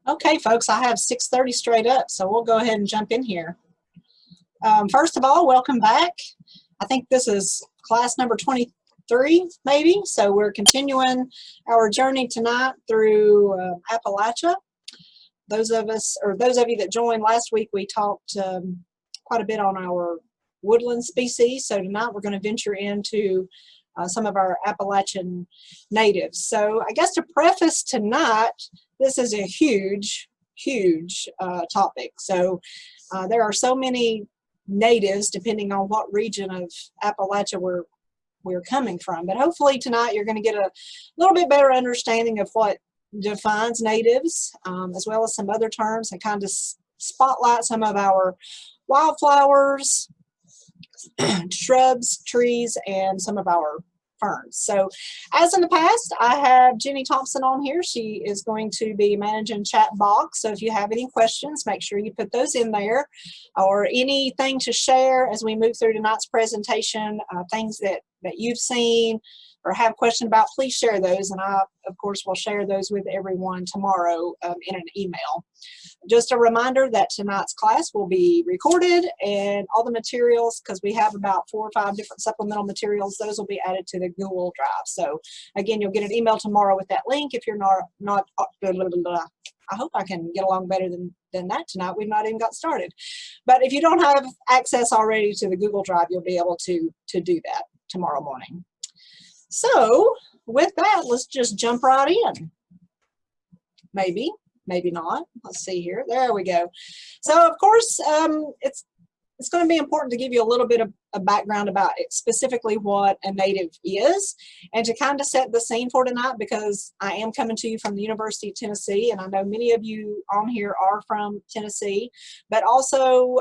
Okay, folks, I have 6:30 straight up, so we'll go ahead and jump in here. First of all, welcome back. I think this is class number 23, maybe. So we're continuing our journey tonight through Appalachia. Those of you that joined last week, we talked quite a bit on our woodland species. So tonight we're going to venture into some of our Appalachian natives. So I guess to preface tonight, this is a huge topic. So there are so many natives depending on what region of Appalachia we're coming from. But hopefully tonight you're going to get a little bit better understanding of what defines natives, as well as some other terms, and kind of spotlight some of our wildflowers, shrubs, trees, and some of our ferns. So as in the past, I have Jenny Thompson on here. She is going to be managing chat box. So if you have any questions, make sure you put those in there, or anything to share as we move through tonight's presentation, things that you've seen or have questions about, please share those. And I, of course, will share those with everyone tomorrow in an email. Just a reminder that tonight's class will be recorded, and all the materials, because we have about 4 or 5 different supplemental materials, those will be added to the Google Drive. So again, you'll get an email tomorrow with that link. If you're not I hope I can get along better than that tonight. We've not even got started. But if you don't have access already to the Google Drive, you'll be able to do that tomorrow morning. So with that, let's just jump right in. Maybe not. Let's see here. There we go. So of course, it's going to be important to give you a little bit of a background about specifically what a native is, and to kind of set the scene for tonight, because I am coming to you from the University of Tennessee, and I know many of you on here are from Tennessee, but also,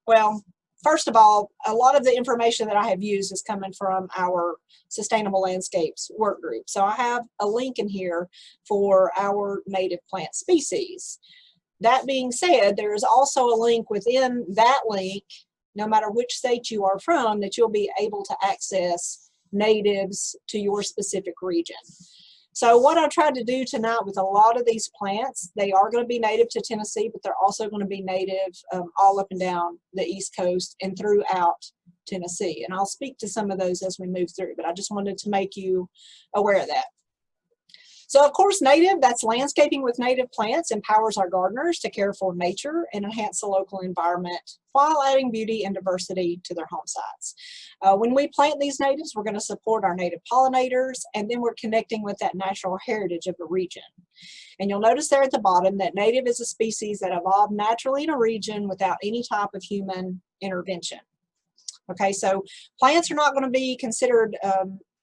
well, first of all, a lot of the information that I have used is coming from our Sustainable Landscapes work group. So I have a link in here for our native plant species. That being said, there is also a link within that link, no matter which state you are from, that you'll be able to access natives to your specific region. So what I tried to do tonight with a lot of these plants, they are going to be native to Tennessee, but they're also going to be native all up and down the East Coast and throughout Tennessee. And I'll speak to some of those as we move through, but I just wanted to make you aware of that. So of course, native, that's landscaping with native plants, empowers our gardeners to care for nature and enhance the local environment while adding beauty and diversity to their home sites. When we plant these natives, we're going to support our native pollinators, and then we're connecting with that natural heritage of the region. And you'll notice there at the bottom that native is a species that evolved naturally in a region without any type of human intervention. Okay, so plants are not going to be considered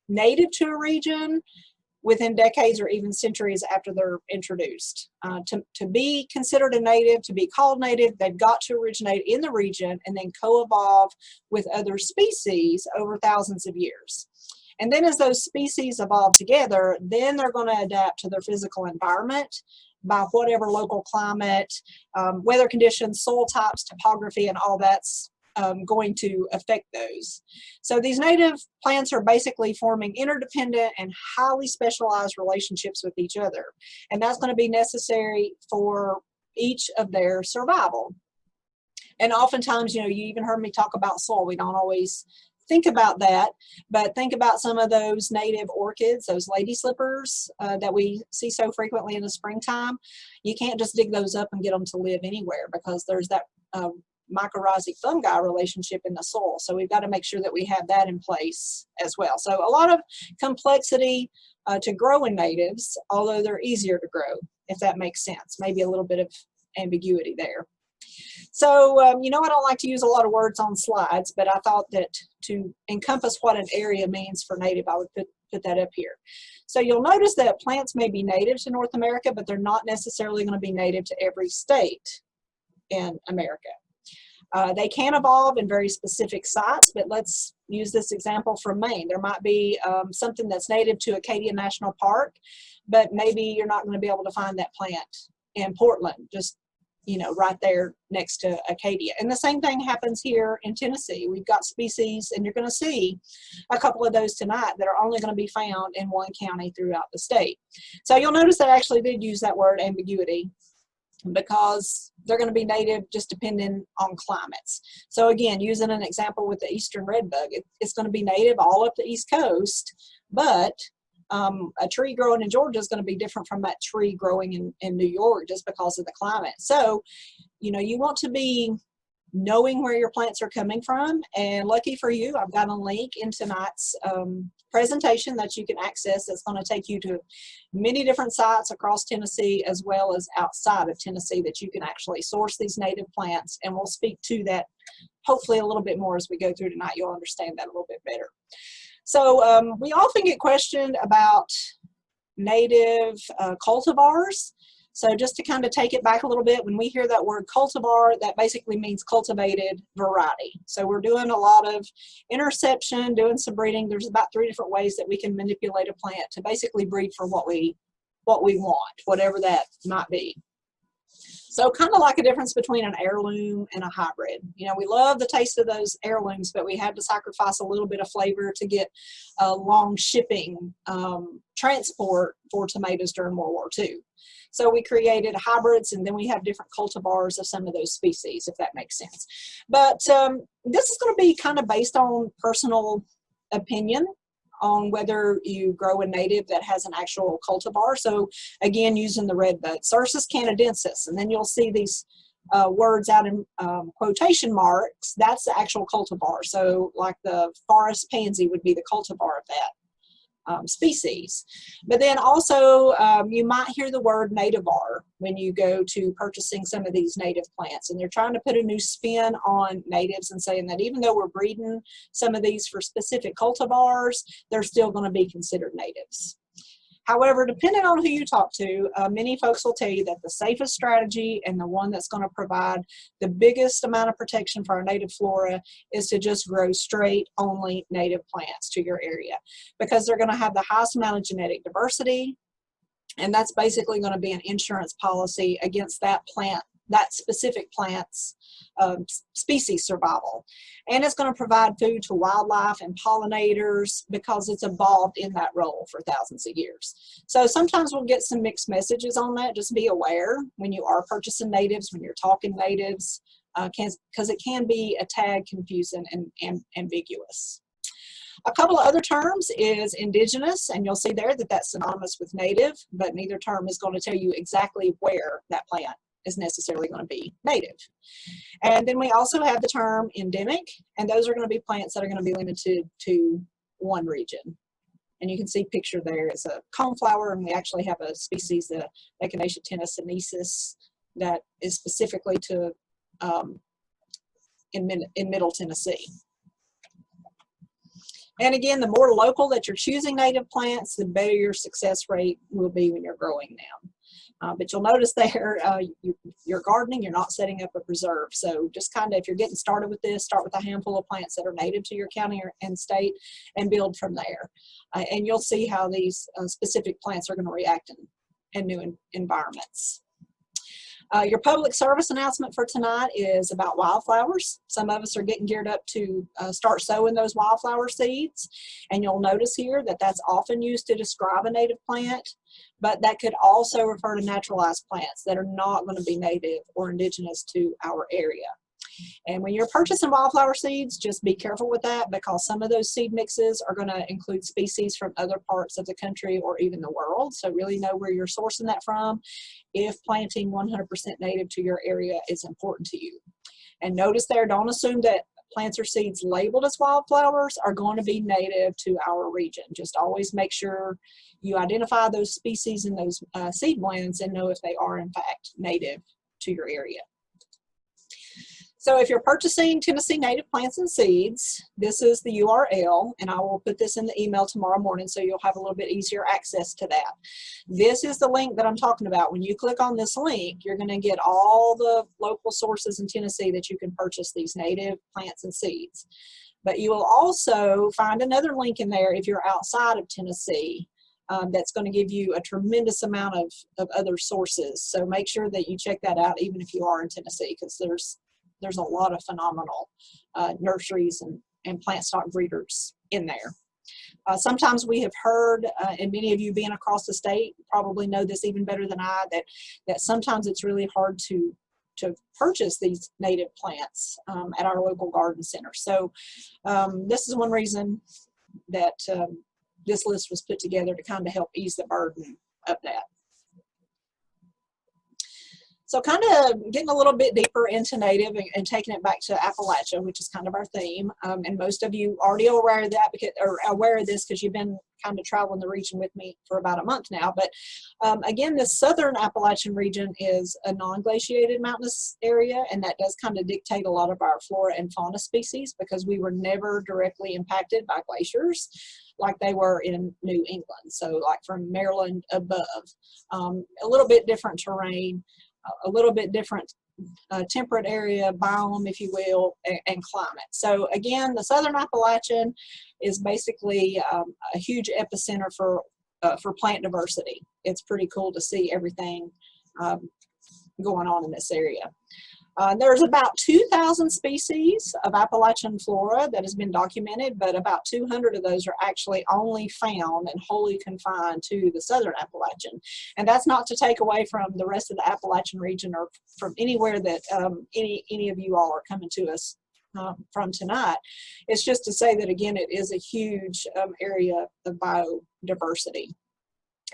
native to a region within decades or even centuries after they're introduced. To be considered a native, to be called native, they've got to originate in the region and then co-evolve with other species over thousands of years. And then as those species evolve together, then they're going to adapt to their physical environment by whatever local climate, weather conditions, soil types, topography, and all that's going to affect those. So these native plants are basically forming interdependent and highly specialized relationships with each other. And that's going to be necessary for each of their survival. And oftentimes, you know, you even heard me talk about soil. We don't always think about that, but think about some of those native orchids, those lady slippers that we see so frequently in the springtime. You can't just dig those up and get them to live anywhere, because there's that mycorrhizic fungi relationship in the soil. So we've got to make sure that we have that in place as well. So a lot of complexity to grow in natives, although they're easier to grow, if that makes sense. Maybe a little bit of ambiguity there. So, you know, I don't like to use a lot of words on slides, but I thought that to encompass what an area means for native, I would put that up here. So you'll notice that plants may be native to North America, but they're not necessarily going to be native to every state in America. They can evolve in very specific sites, but let's use this example from Maine. There might be something that's native to Acadia National Park, but maybe you're not going to be able to find that plant in Portland, just you know, right there next to Acadia. And the same thing happens here in Tennessee. We've got species, and you're going to see a couple of those tonight that are only going to be found in one county throughout the state. So you'll notice that I actually did use that word ambiguity, because they're going to be native just depending on climates. So again, using an example with the eastern redbug, it's going to be native all up the East Coast, but a tree growing in Georgia is going to be different from that tree growing in New York just because of the climate. So, you know, you want to be knowing where your plants are coming from, and lucky for you, I've got a link in tonight's presentation that you can access that's going to take you to many different sites across Tennessee as well as outside of Tennessee that you can actually source these native plants, and we'll speak to that hopefully a little bit more as we go through tonight. You'll understand that a little bit better. So we often get questioned about native cultivars. So just to kind of take it back a little bit, when we hear that word cultivar, that basically means cultivated variety. So we're doing a lot of interception, doing some breeding. There's about 3 different ways that we can manipulate a plant to basically breed for what we want, whatever that might be. So kind of like a difference between an heirloom and a hybrid. You know, we love the taste of those heirlooms, but we had to sacrifice a little bit of flavor to get a long shipping transport for tomatoes during World War II. So we created hybrids, and then we have different cultivars of some of those species, if that makes sense. But this is going to be kind of based on personal opinion on whether you grow a native that has an actual cultivar. So again, using the redbud, Cercis canadensis, and then you'll see these words out in quotation marks. That's the actual cultivar. So like the forest pansy would be the cultivar of that species. But then also you might hear the word nativar when you go to purchasing some of these native plants, and they're trying to put a new spin on natives and saying that even though we're breeding some of these for specific cultivars, they're still going to be considered natives. However, depending on who you talk to, many folks will tell you that the safest strategy and the one that's going to provide the biggest amount of protection for our native flora is to just grow straight only native plants to your area, because they're going to have the highest amount of genetic diversity, and that's basically going to be an insurance policy against that plant, that specific plant's species survival. And it's going to provide food to wildlife and pollinators because it's evolved in that role for thousands of years. So sometimes we'll get some mixed messages on that. Just be aware when you are purchasing natives, when you're talking natives, because it can be a tad confusing and ambiguous. A couple of other terms is indigenous, and you'll see there that that's synonymous with native, but neither term is going to tell you exactly where that plant is necessarily going to be native. And then we also have the term endemic, and those are going to be plants that are going to be limited to one region. And you can see picture there, it's a coneflower, and we actually have a species, the Echinacea tennescensis, that is specifically to in Middle Tennessee. And again, the more local that you're choosing native plants, the better your success rate will be when you're growing them. But you'll notice there, you're gardening, you're not setting up a preserve. So just kind of, if you're getting started with this, start with a handful of plants that are native to your county and state and build from there. And you'll see how these specific plants are going to react in new environments. Your public service announcement for tonight is about wildflowers. Some of us are getting geared up to start sowing those wildflower seeds. And you'll notice here that that's often used to describe a native plant, but that could also refer to naturalized plants that are not going to be native or indigenous to our area. And when you're purchasing wildflower seeds, just be careful with that, because some of those seed mixes are going to include species from other parts of the country or even the world. So really know where you're sourcing that from if planting 100% native to your area is important to you. And notice there, don't assume that plants or seeds labeled as wildflowers are going to be native to our region. Just always make sure you identify those species in those seed blends and know if they are in fact native to your area. So if you're purchasing Tennessee native plants and seeds, this is the URL, and I will put this in the email tomorrow morning so you'll have a little bit easier access to that. This is the link that I'm talking about. When you click on this link, you're going to get all the local sources in Tennessee that you can purchase these native plants and seeds. But you will also find another link in there if you're outside of Tennessee that's going to give you a tremendous amount of other sources. So make sure that you check that out even if you are in Tennessee, because there's a lot of phenomenal nurseries and plant stock breeders in there. Sometimes we have heard, and many of you being across the state probably know this even better than I, that sometimes it's really hard to purchase these native plants at our local garden center. So this is one reason that this list was put together, to kind of help ease the burden of that. So kind of getting a little bit deeper into native and taking it back to Appalachia, which is kind of our theme. And most of you already are aware of that, or aware of this because you've been kind of traveling the region with me for about a month now. But again, the southern Appalachian region is a non-glaciated mountainous area, and that does kind of dictate a lot of our flora and fauna species, because we were never directly impacted by glaciers like they were in New England. So like from Maryland above, a little bit different terrain, a little bit different temperate area, biome, if you will, and climate. So again, the southern Appalachian is basically a huge epicenter for plant diversity. It's pretty cool to see everything going on in this area. There's about 2,000 species of Appalachian flora that has been documented, but about 200 of those are actually only found and wholly confined to the southern Appalachian. And that's not to take away from the rest of the Appalachian region or from anywhere that any of you all are coming to us from tonight. It's just to say that, again, it is a huge area of biodiversity.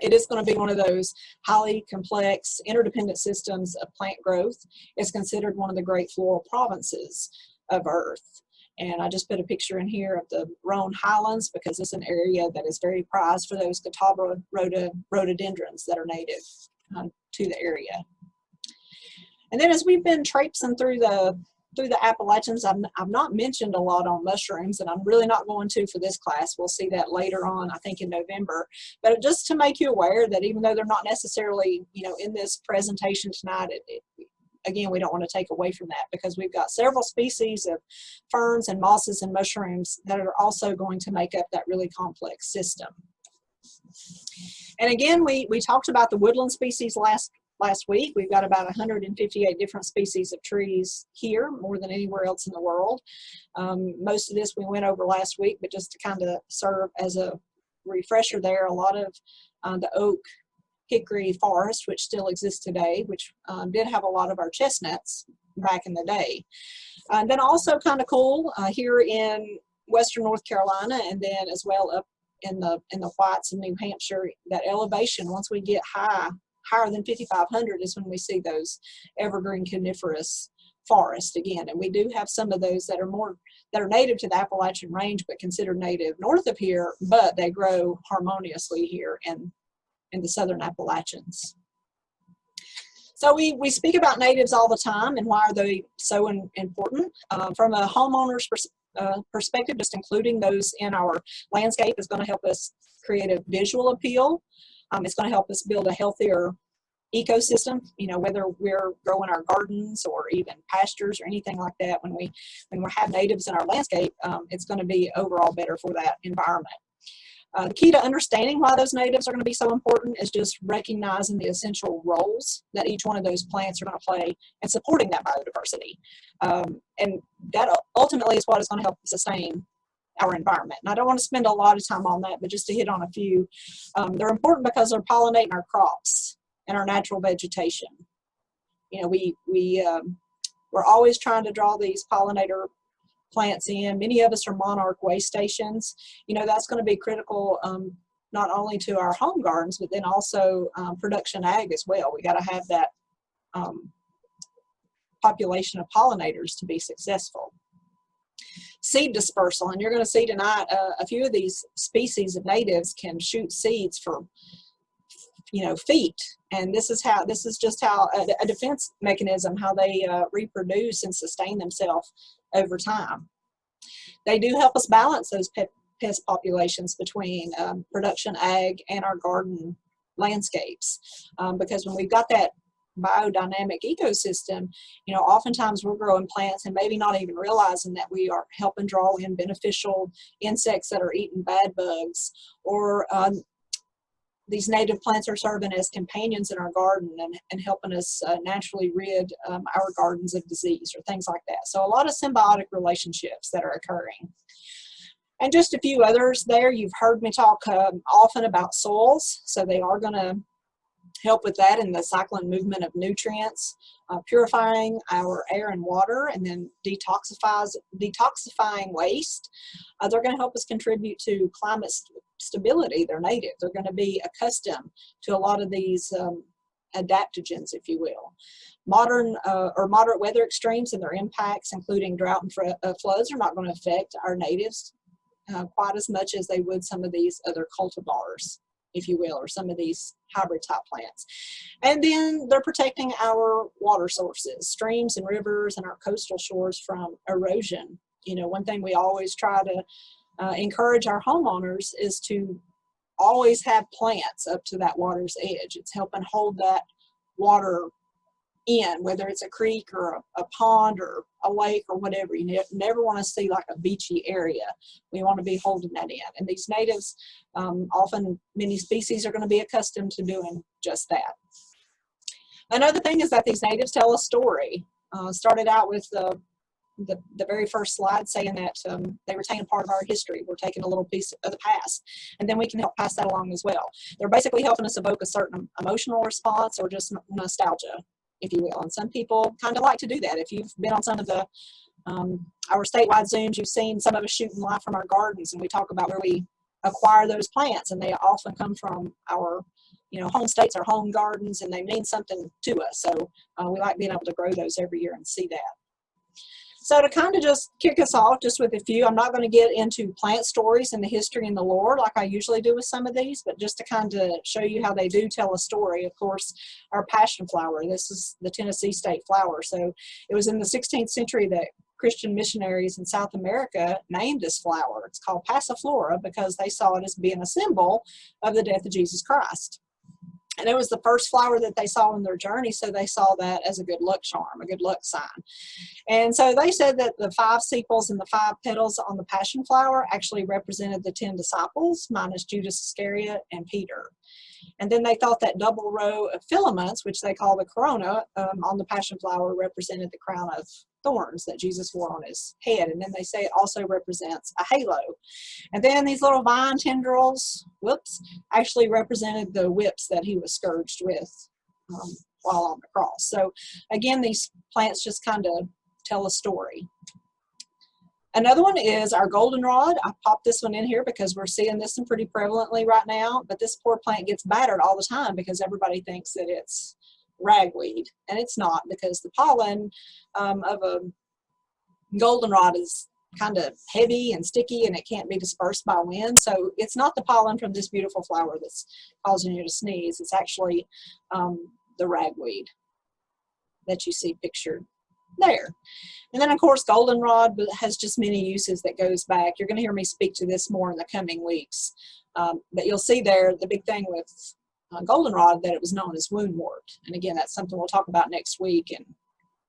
It is going to be one of those highly complex, interdependent systems of plant growth. It's considered one of the great floral provinces of Earth. And I just put a picture in here of the Rhone Highlands, because it's an area that is very prized for those Catawba rhododendrons that are native to the area. And then as we've been traipsing through the Appalachians, I've not mentioned a lot on mushrooms, and I'm really not going to for this class. We'll see that later on, I think in November. But just to make you aware that even though they're not necessarily, in this presentation tonight, again, we don't want to take away from that, because we've got several species of ferns and mosses and mushrooms that are also going to make up that really complex system. And again, we talked about the woodland species last week. We've got about 158 different species of trees here, more than anywhere else in the world. Most of this we went over last week, but just to kind of serve as a refresher there, a lot of the oak hickory forest, which still exists today, which did have a lot of our chestnuts back in the day. And then also kind of cool here in western North Carolina, and then as well up in the Whites in New Hampshire, that elevation, once we get higher than 5,500 is when we see those evergreen coniferous forests again. And we do have some of those that are native to the Appalachian Range, but considered native north of here, but they grow harmoniously here in the southern Appalachians. So we speak about natives all the time, and why are they so important? From a homeowner's perspective, just including those in our landscape is going to help us create a visual appeal. It's going to help us build a healthier ecosystem, whether we're growing our gardens or even pastures or anything like that. When we have natives in our landscape, it's going to be overall better for that environment. The key to understanding why those natives are going to be so important is just recognizing the essential roles that each one of those plants are going to play in supporting that biodiversity. And that ultimately is what is going to help sustain our environment. And I don't want to spend a lot of time on that, but just to hit on a few. They're important because they're pollinating our crops and our natural vegetation. We're always trying to draw these pollinator plants in. Many of us are monarch way stations. That's going to be critical not only to our home gardens, but then also production ag as well. We got to have that population of pollinators to be successful. Seed dispersal, and you're going to see tonight a few of these species of natives can shoot seeds for feet, and this is just how a defense mechanism, how they reproduce and sustain themselves over time. They do help us balance those pest populations between production ag and our garden landscapes, because when we've got that biodynamic ecosystem, oftentimes we're growing plants and maybe not even realizing that we are helping draw in beneficial insects that are eating bad bugs, or these native plants are serving as companions in our garden and helping us naturally rid our gardens of disease or things like that. So a lot of symbiotic relationships that are occurring. And just a few others there. You've heard me talk often about soils. So they are going to help with that in the cycle and movement of nutrients, purifying our air and water, and then detoxifying waste. They're going to help us contribute to climate stability. They're native. They're going to be accustomed to a lot of these adaptogens, if you will. Modern or moderate weather extremes and their impacts, including drought and floods, are not going to affect our natives quite as much as they would some of these other cultivars, if you will, or some of these hybrid type plants. And then they're protecting our water sources, streams and rivers and our coastal shores from erosion. You know, one thing we always try to encourage our homeowners is to always have plants up to that water's edge. It's helping hold that water in, whether it's a creek or a pond or a lake or whatever. You never want to see like a beachy area. We want to be holding that in. And these natives, often many species are going to be accustomed to doing just that. Another thing is that these natives tell a story. Started out with the very first slide saying that they retain a part of our history. We're taking a little piece of the past, and then we can help pass that along as well. They're basically helping us evoke a certain emotional response or just nostalgia, if you will. And some people kind of like to do that. If you've been on some of the our statewide Zooms, you've seen some of us shooting live from our gardens, and we talk about where we acquire those plants, and they often come from our home states, our home gardens, and they mean something to us. So we like being able to grow those every year and see that. So to kind of just kick us off just with a few, I'm not going to get into plant stories and the history and the lore like I usually do with some of these, but just to kind of show you how they do tell a story. Of course, our passion flower, this is the Tennessee state flower. So it was in the 16th century that Christian missionaries in South America named this flower. It's called passiflora because they saw it as being a symbol of the death of Jesus Christ. And it was the first flower that they saw in their journey, so they saw that as a good luck charm, a good luck sign. And so they said that the 5 sepals and the 5 petals on the passion flower actually represented the 10 disciples, minus Judas Iscariot and Peter. And then they thought that double row of filaments, which they call the corona, on the passion flower represented the crown of thorns that Jesus wore on his head. And then they say it also represents a halo. And then these little vine tendrils, actually represented the whips that he was scourged with while on the cross. So again, these plants just kind of tell a story. Another one is our goldenrod. I popped this one in here because we're seeing this one pretty prevalently right now, but this poor plant gets battered all the time because everybody thinks that it's ragweed, and it's not, because the pollen of a goldenrod is kind of heavy and sticky and it can't be dispersed by wind. So it's not the pollen from this beautiful flower that's causing you to sneeze. It's actually the ragweed that you see pictured there. And then of course goldenrod has just many uses that goes back. You're going to hear me speak to this more in the coming weeks, but you'll see there the big thing with goldenrod, that it was known as woundwort. And again, that's something we'll talk about next week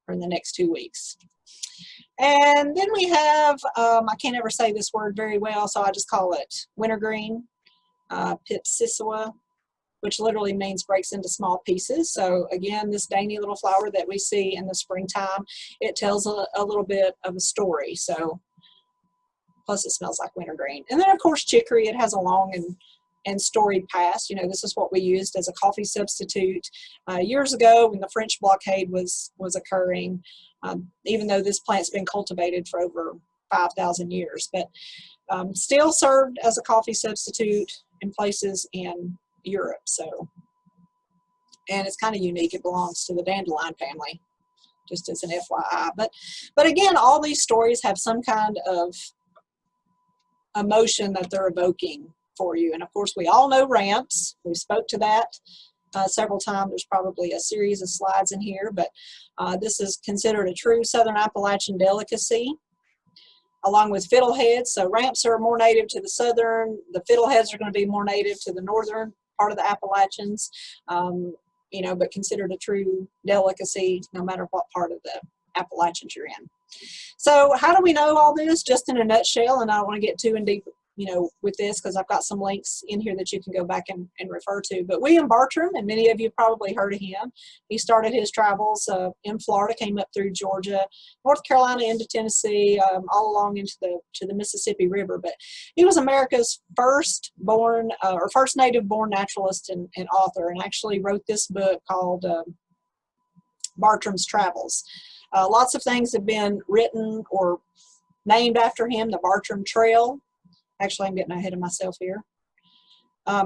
or in the next 2 weeks. And then we have, I can't ever say this word very well, so I just call it wintergreen, Pipsissewa, which literally means breaks into small pieces. So again, this dainty little flower that we see in the springtime, it tells a little bit of a story. So plus it smells like wintergreen. And then of course chicory, it has a long and storied past. This is what we used as a coffee substitute years ago when the French blockade was occurring, even though this plant's been cultivated for over 5,000 years, but still served as a coffee substitute in places in Europe. So, and it's kind of unique. It belongs to the dandelion family, just as an FYI. But again, all these stories have some kind of emotion that they're evoking for you. And of course, we all know ramps. We spoke to that several times. There's probably a series of slides in here, but this is considered a true Southern Appalachian delicacy, along with fiddleheads. So ramps are more native to the southern. The fiddleheads are going to be more native to the northern part of the Appalachians, but considered a true delicacy no matter what part of the Appalachians you're in. So how do we know all this? Just in a nutshell, and I don't want to get too in deep you know, with this, because I've got some links in here that you can go back and refer to. But William Bartram, and many of you probably heard of him, he started his travels in Florida, came up through Georgia, North Carolina into Tennessee, all along into the Mississippi River. But he was America's first native born naturalist and author, and actually wrote this book called Bartram's Travels. Lots of things have been written or named after him. The Bartram Trail. Actually, I'm getting ahead of myself here.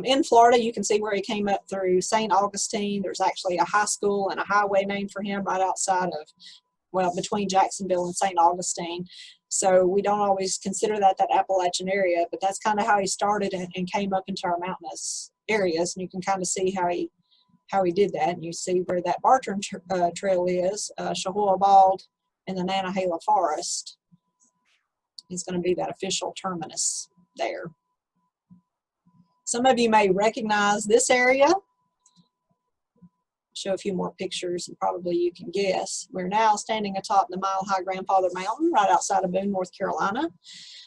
In Florida, you can see where he came up through St. Augustine. There's actually a high school and a highway named for him right outside of, well, between Jacksonville and St. Augustine. So we don't always consider that Appalachian area, but that's kind of how he started and came up into our mountainous areas. And you can kind of see how he did that. And you see where that Bartram Trail is, Shahoua Bald and the Nantahala Forest is going to be that official terminus there. Some of you may recognize this area. Show a few more pictures and probably you can guess. We're now standing atop the Mile High Grandfather Mountain right outside of Boone, North Carolina.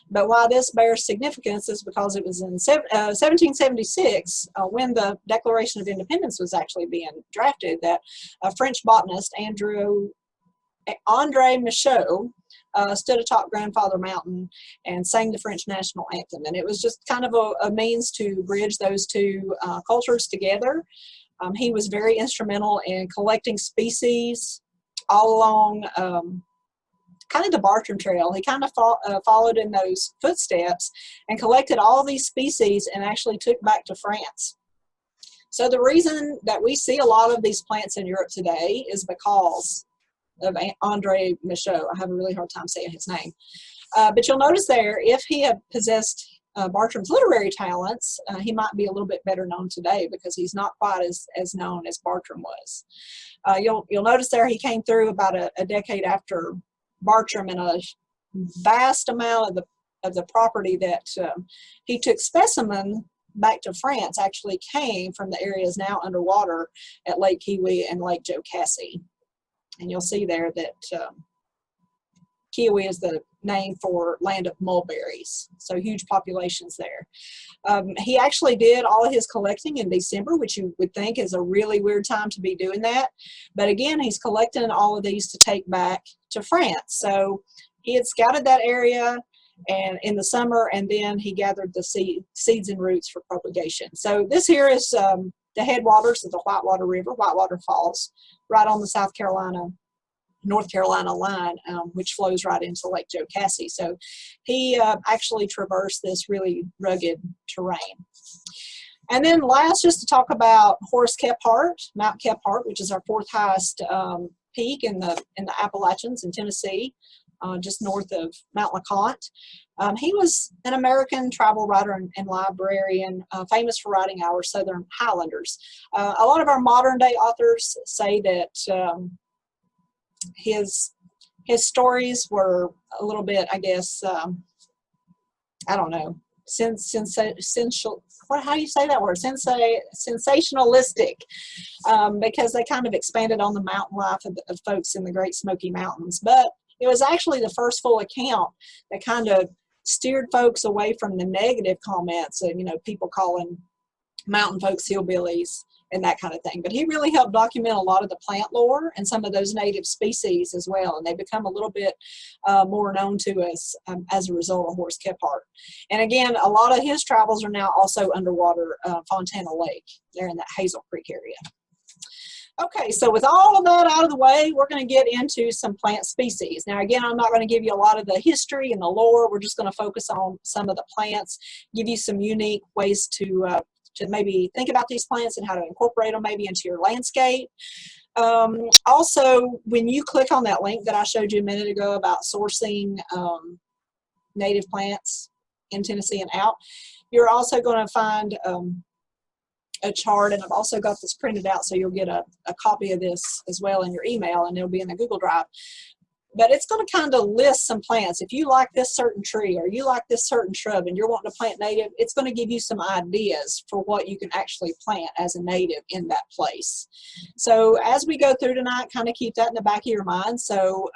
But why this bears significance is because it was in 1776 when the Declaration of Independence was actually being drafted that a French botanist, Andre Michaud, stood atop Grandfather Mountain and sang the French national anthem. And it was just kind of a means to bridge those two cultures together. He was very instrumental in collecting species all along kind of the Bartram Trail. He kind of followed in those footsteps and collected all these species and actually took back to France. So the reason that we see a lot of these plants in Europe today is because of Andre Michaud. I have a really hard time saying his name. But you'll notice there, if he had possessed Bartram's literary talents, he might be a little bit better known today because he's not quite as known as Bartram was. You'll notice there he came through about a decade after Bartram, and a vast amount of the property that he took specimen back to France actually came from the areas now underwater at Lake Kiwi and Lake Jocassee. And you'll see there that Kiwi is the name for land of mulberries, so huge populations there. He actually did all of his collecting in December, which you would think is a really weird time to be doing that. But again, he's collecting all of these to take back to France. So he had scouted that area and in the summer, and then he gathered the seeds and roots for propagation. So this here is the headwaters of the Whitewater River, Whitewater Falls, right on the North Carolina line, which flows right into Lake Jocassee. So he actually traversed this really rugged terrain. And then last, just to talk about Horace Kephart, Mount Kephart, which is our fourth highest peak in the Appalachians in Tennessee, just north of Mount LeConte. He was an American travel writer and librarian, famous for writing our Southern Highlanders. A lot of our modern day authors say that his stories were a little bit, I guess, I don't know, how do you say that word? Sensationalistic, because they kind of expanded on the mountain life of folks in the Great Smoky Mountains. But it was actually the first full account that kind of steered folks away from the negative comments of, people calling mountain folks hillbillies and that kind of thing. But he really helped document a lot of the plant lore and some of those native species as well. And they become a little bit more known to us as a result of Horace Kephart. And again, a lot of his travels are now also underwater Fontana Lake. They're in that Hazel Creek area. Okay, so with all of that out of the way, we're going to get into some plant species. Now, again, I'm not going to give you a lot of the history and the lore. We're just going to focus on some of the plants, give you some unique ways to maybe think about these plants and how to incorporate them maybe into your landscape. Also, when you click on that link that I showed you a minute ago about sourcing native plants in Tennessee and out, you're also going to find a chart, and I've also got this printed out so you'll get a copy of this as well in your email, and it'll be in the Google Drive. But it's going to kind of list some plants. If you like this certain tree or you like this certain shrub and you're wanting to plant native, it's going to give you some ideas for what you can actually plant as a native in that place. So as we go through tonight, kind of keep that in the back of your mind. So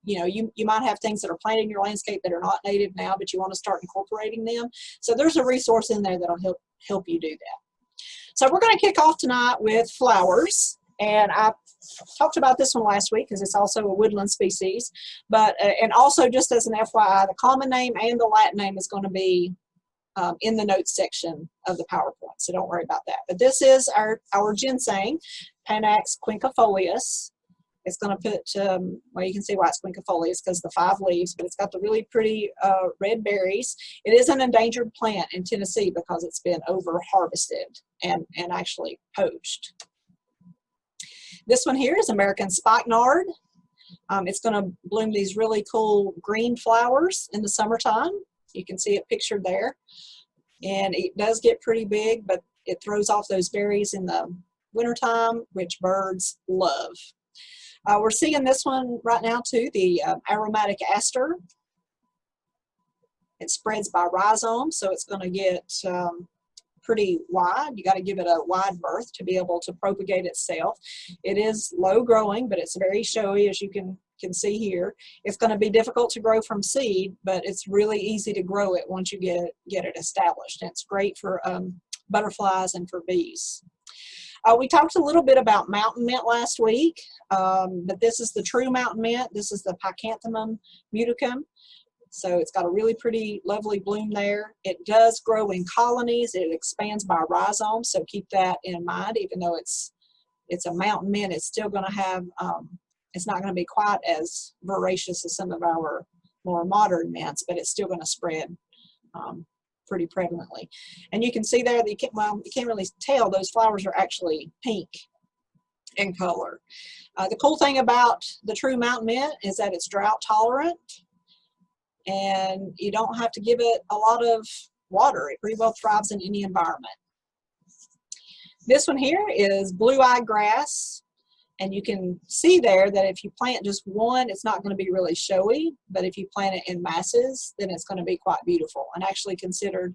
you know, you might have things that are planted in your landscape that are not native now, but you want to start incorporating them. So there's a resource in there that'll help you do that. So we're going to kick off tonight with flowers. And I talked about this one last week because it's also a woodland species. But, and also just as an FYI, the common name and the Latin name is going to be in the notes section of the PowerPoint. So don't worry about that. But this is our ginseng, Panax quinquefolius. It's going to put, well, you can see why it's quinquefolius because the 5 leaves, but it's got the really pretty red berries. It is an endangered plant in Tennessee because it's been over harvested and actually poached. This one here is American spikenard. It's going to bloom these really cool green flowers in the summertime. You can see it pictured there. And it does get pretty big, but it throws off those berries in the wintertime, which birds love. We're seeing this one right now too, the aromatic aster. It spreads by rhizome, so it's going to get pretty wide. You got to give it a wide berth to be able to propagate itself. It is low growing, but it's very showy, as you can see here. It's going to be difficult to grow from seed, but it's really easy to grow it once you get it established. And it's great for butterflies and for bees. We talked a little bit about mountain mint last week, but this is the true mountain mint. This is the Picanthamum muticum. So it's got a really pretty, lovely bloom there. It does grow in colonies. It expands by rhizome, so keep that in mind. Even though it's a mountain mint, it's still going to have, it's not going to be quite as voracious as some of our more modern mints, but it's still going to spread pretty prevalently. And you can see there that you can't really tell those flowers are actually pink in color. The cool thing about the true mountain mint is that it's drought tolerant and you don't have to give it a lot of water. It pretty well thrives in any environment. This one here is blue-eyed grass. And you can see there that if you plant just one, it's not going to be really showy, but if you plant it in masses, then it's going to be quite beautiful and actually considered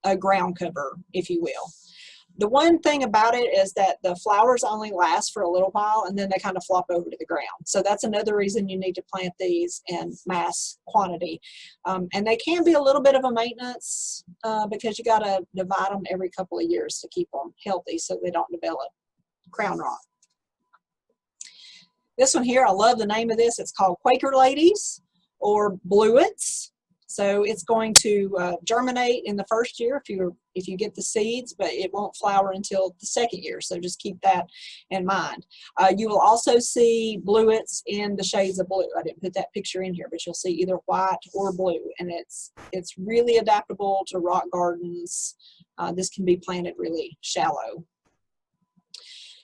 a ground cover, if you will. The one thing about it is that the flowers only last for a little while and then they kind of flop over to the ground. So that's another reason you need to plant these in mass quantity. And they can be a little bit of a maintenance because you got to divide them every couple of years to keep them healthy so they don't develop crown rot. This one here, I love the name of this. It's called Quaker Ladies or Bluets. So it's going to germinate in the first year if you get the seeds, but it won't flower until the second year. So just keep that in mind. You will also see bluets in the shades of blue. I didn't put that picture in here, but you'll see either white or blue, and it's really adaptable to rock gardens. This can be planted really shallow.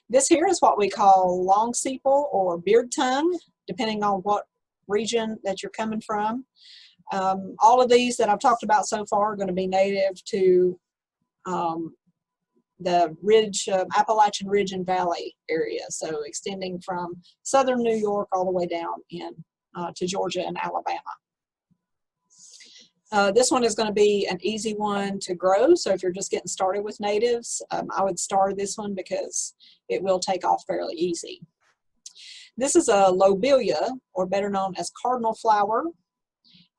This here is what we call long sepal or beard tongue, depending on what region that you're coming from. All of these that I've talked about so far are going to be native to the ridge, Appalachian Ridge and Valley area, so extending from southern New York all the way down to Georgia and Alabama. This one is going to be an easy one to grow, so if you're just getting started with natives, I would start this one because it will take off fairly easy. This is a lobelia, or better known as cardinal flower.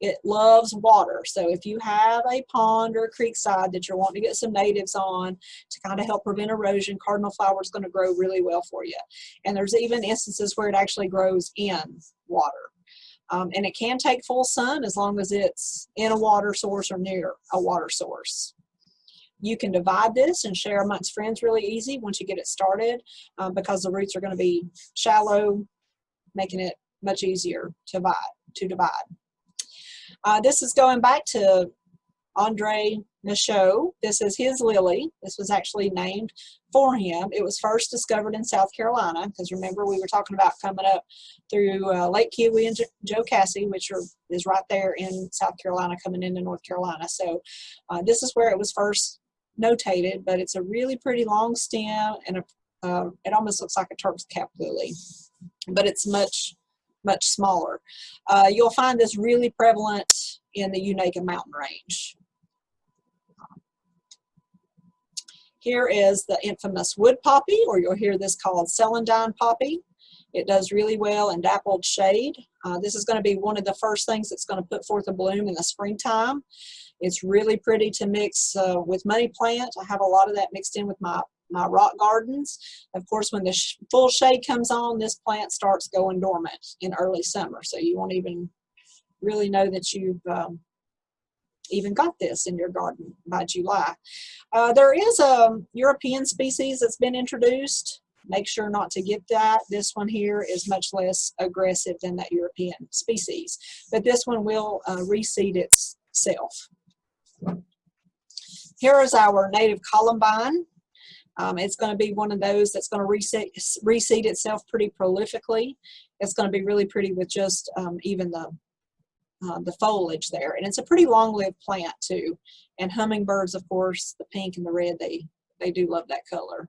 It loves water, so if you have a pond or a creek side that you're wanting to get some natives on to kind of help prevent erosion, cardinal flower is going to grow really well for you. And there's even instances where it actually grows in water. And it can take full sun as long as it's in a water source or near a water source. You can divide this and share amongst friends really easy once you get it started because the roots are going to be shallow, making it much easier to divide. This is going back to Andre Michaud. This is his lily. This was actually named for him. It was first discovered in South Carolina because remember we were talking about coming up through Lake Kiowee and Jocassee, which is right there in South Carolina coming into North Carolina. So this is where it was first notated, but it's a really pretty long stem and it almost looks like a Turk's cap lily, but it's much smaller. You'll find this really prevalent in the Unaka mountain range. Here is the infamous wood poppy, or you'll hear this called celandine poppy. It does really well in dappled shade. This is going to be one of the first things that's going to put forth a bloom in the springtime. It's really pretty to mix with money plant. I have a lot of that mixed in with my rock gardens. Of course, when the full shade comes on, this plant starts going dormant in early summer. So you won't even really know that you've even got this in your garden by July. There is a European species that's been introduced. Make sure not to get that. This one here is much less aggressive than that European species, but this one will reseed itself. Here is our native columbine. It's going to be one of those that's going to reseed itself pretty prolifically. It's going to be really pretty with just even the foliage there, and it's a pretty long-lived plant too. And hummingbirds, of course, the pink and the red, they do love that color.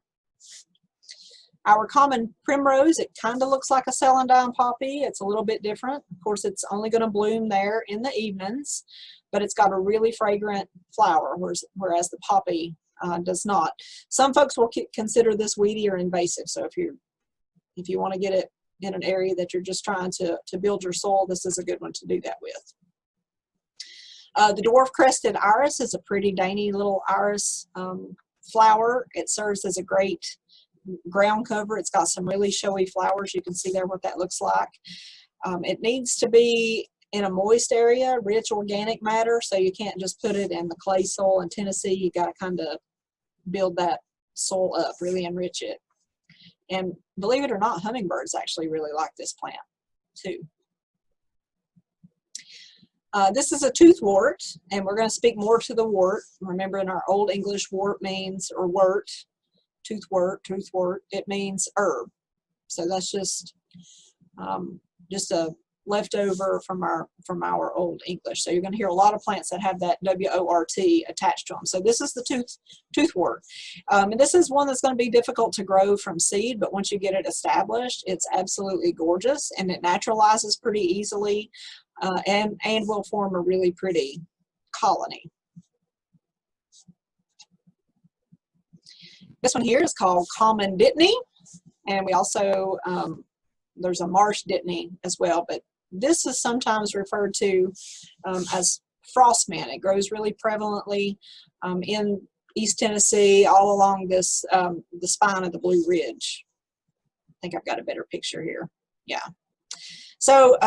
Our common primrose, it kind of looks like a celandine poppy. It's a little bit different. Of course, it's only going to bloom there in the evenings, but it's got a really fragrant flower, whereas the poppy does not. Some folks will consider this weedy or invasive, so if you want to get it in an area that you're just trying to build your soil, this is a good one to do that with. The dwarf crested iris is a pretty dainty little iris flower. It serves as a great ground cover. It's got some really showy flowers. You can see there what that looks like. It needs to be in a moist area, rich organic matter, so you can't just put it in the clay soil in Tennessee. You got to kind of build that soil up, really enrich it. And believe it or not, hummingbirds actually really like this plant too. This is a toothwort, and we're going to speak more to the wort. Remember, in our Old English, wort means, or wort, toothwort, it means herb. So that's just a leftover from our Old English. So you're going to hear a lot of plants that have that W-O-R-T attached to them. So this is the toothwort. And this is one that's going to be difficult to grow from seed, but once you get it established, it's absolutely gorgeous, and it naturalizes pretty easily and will form a really pretty colony. This one here is called common dittany, and we also, there's a marsh dittany as well, but this is sometimes referred to as frostman. It grows really prevalently in East Tennessee, all along this the spine of the Blue Ridge. I think I've got a better picture here. Yeah. So